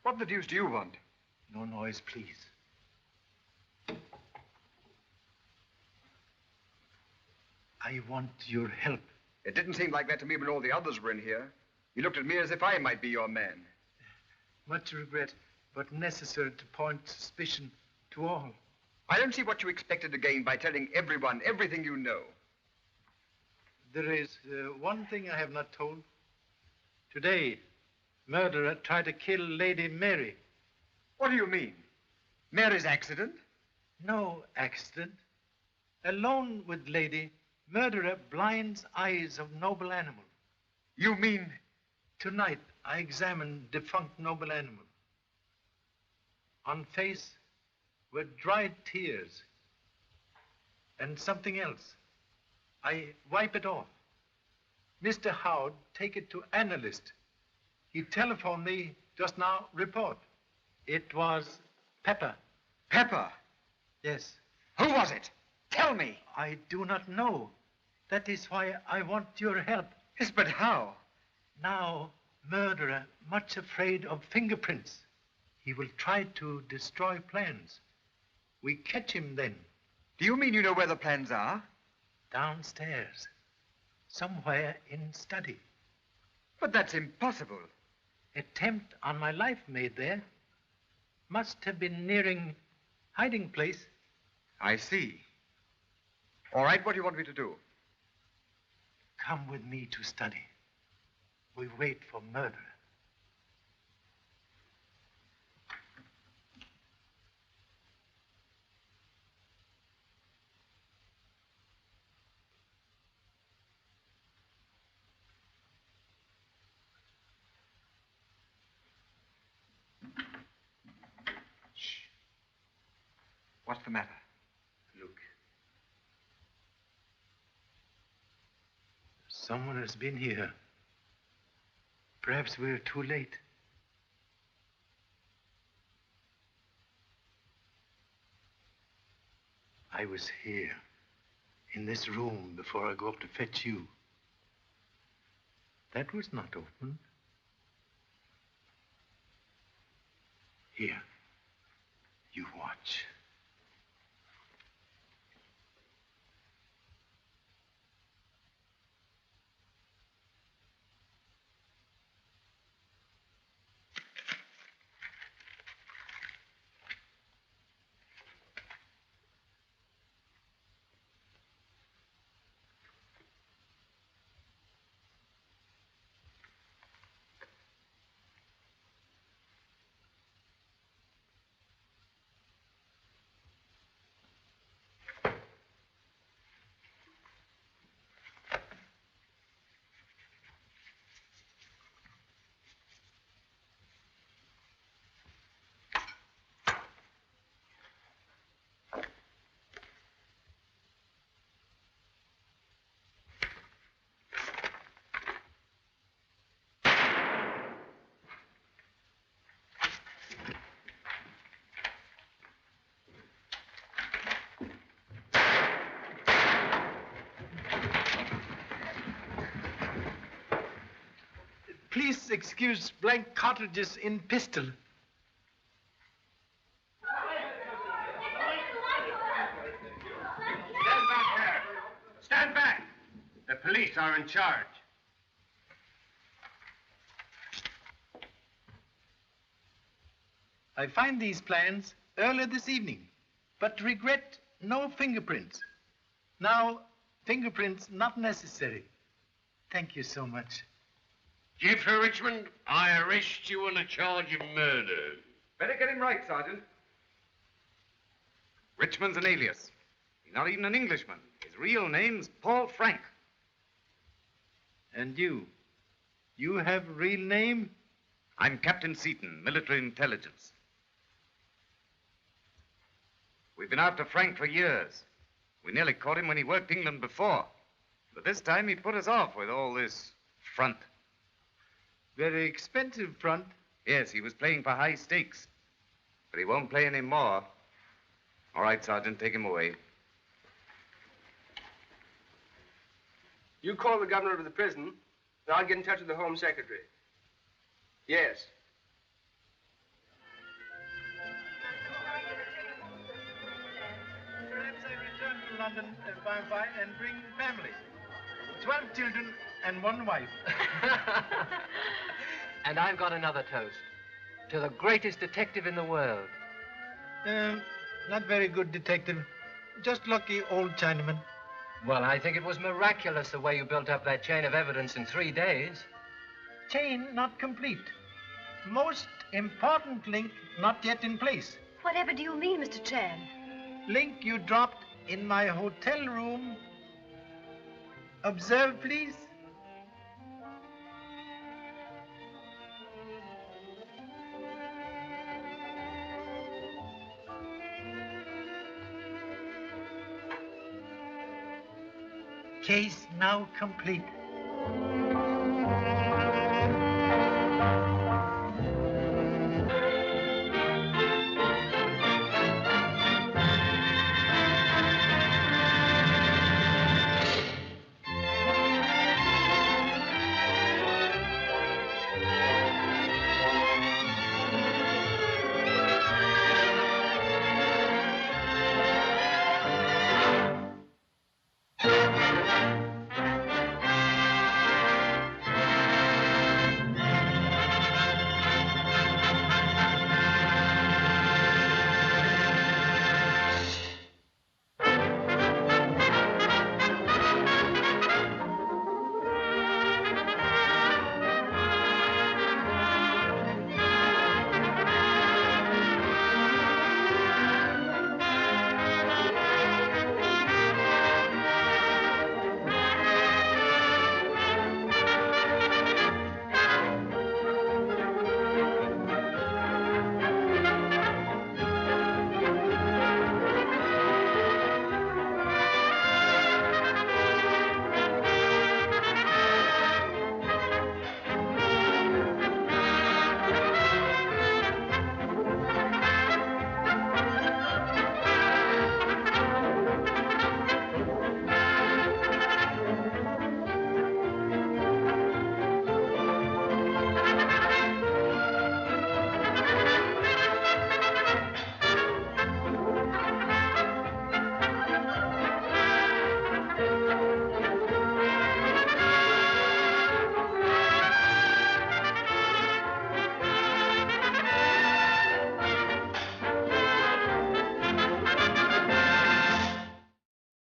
What the deuce do you want? No noise, please. I want your help. It didn't seem like that to me when all the others were in here. You looked at me as if I might be your man. Much regret, but necessary to point suspicion to all. I don't see what you expected to gain by telling everyone everything you know. There is one thing I have not told. Today, murderer tried to kill Lady Mary. What do you mean? Mary's accident? No accident. Alone with lady, murderer blinds eyes of noble animal. You mean? Tonight, I examined defunct noble animal. On face were dried tears and something else. I wipe it off. Mr. Howard take it to analyst. He telephoned me just now, report. It was pepper. Pepper? Yes. Who was it? Tell me. I do not know. That is why I want your help. Yes, but how? Now, murderer, much afraid of fingerprints. He will try to destroy plans. We catch him then. Do you mean you know where the plans are? Downstairs. Somewhere in study. But that's impossible. Attempt on my life made there. Must have been nearing hiding place. I see. All right, what do you want me to do? Come with me to study. We wait for murderer. What's the matter? Look. Someone has been here. Perhaps we're too late. I was here, in this room, before I go up to fetch you. That was not open. Here, you watch. Please excuse blank cartridges in pistol. Stand back there. Stand back. The police are in charge. I find these plans earlier this evening, but regret no fingerprints. Now, fingerprints not necessary. Thank you so much. Jeffrey Richmond, I arrest you on a charge of murder. Better get him right, Sergeant. Richmond's an alias. He's not even an Englishman. His real name's Paul Frank. And you? You have real name? I'm Captain Seaton, military intelligence. We've been after Frank for years. We nearly caught him when he worked England before. But this time he put us off with all this front. Very expensive front. Yes, he was playing for high stakes. But he won't play any more. All right, Sergeant, take him away. You call the governor of the prison, and I'll get in touch with the Home Secretary. Yes. to London by and by and bring family. 12 children and 1 wife. And I've got another toast. To the greatest detective in the world. Not very good detective. Just lucky old Chinaman. Well, I think it was miraculous the way you built up that chain of evidence in 3 days. Chain not complete. Most important link not yet in place. Whatever do you mean, Mr. Chan? Link you dropped in my hotel room. Observe, please. Case now complete.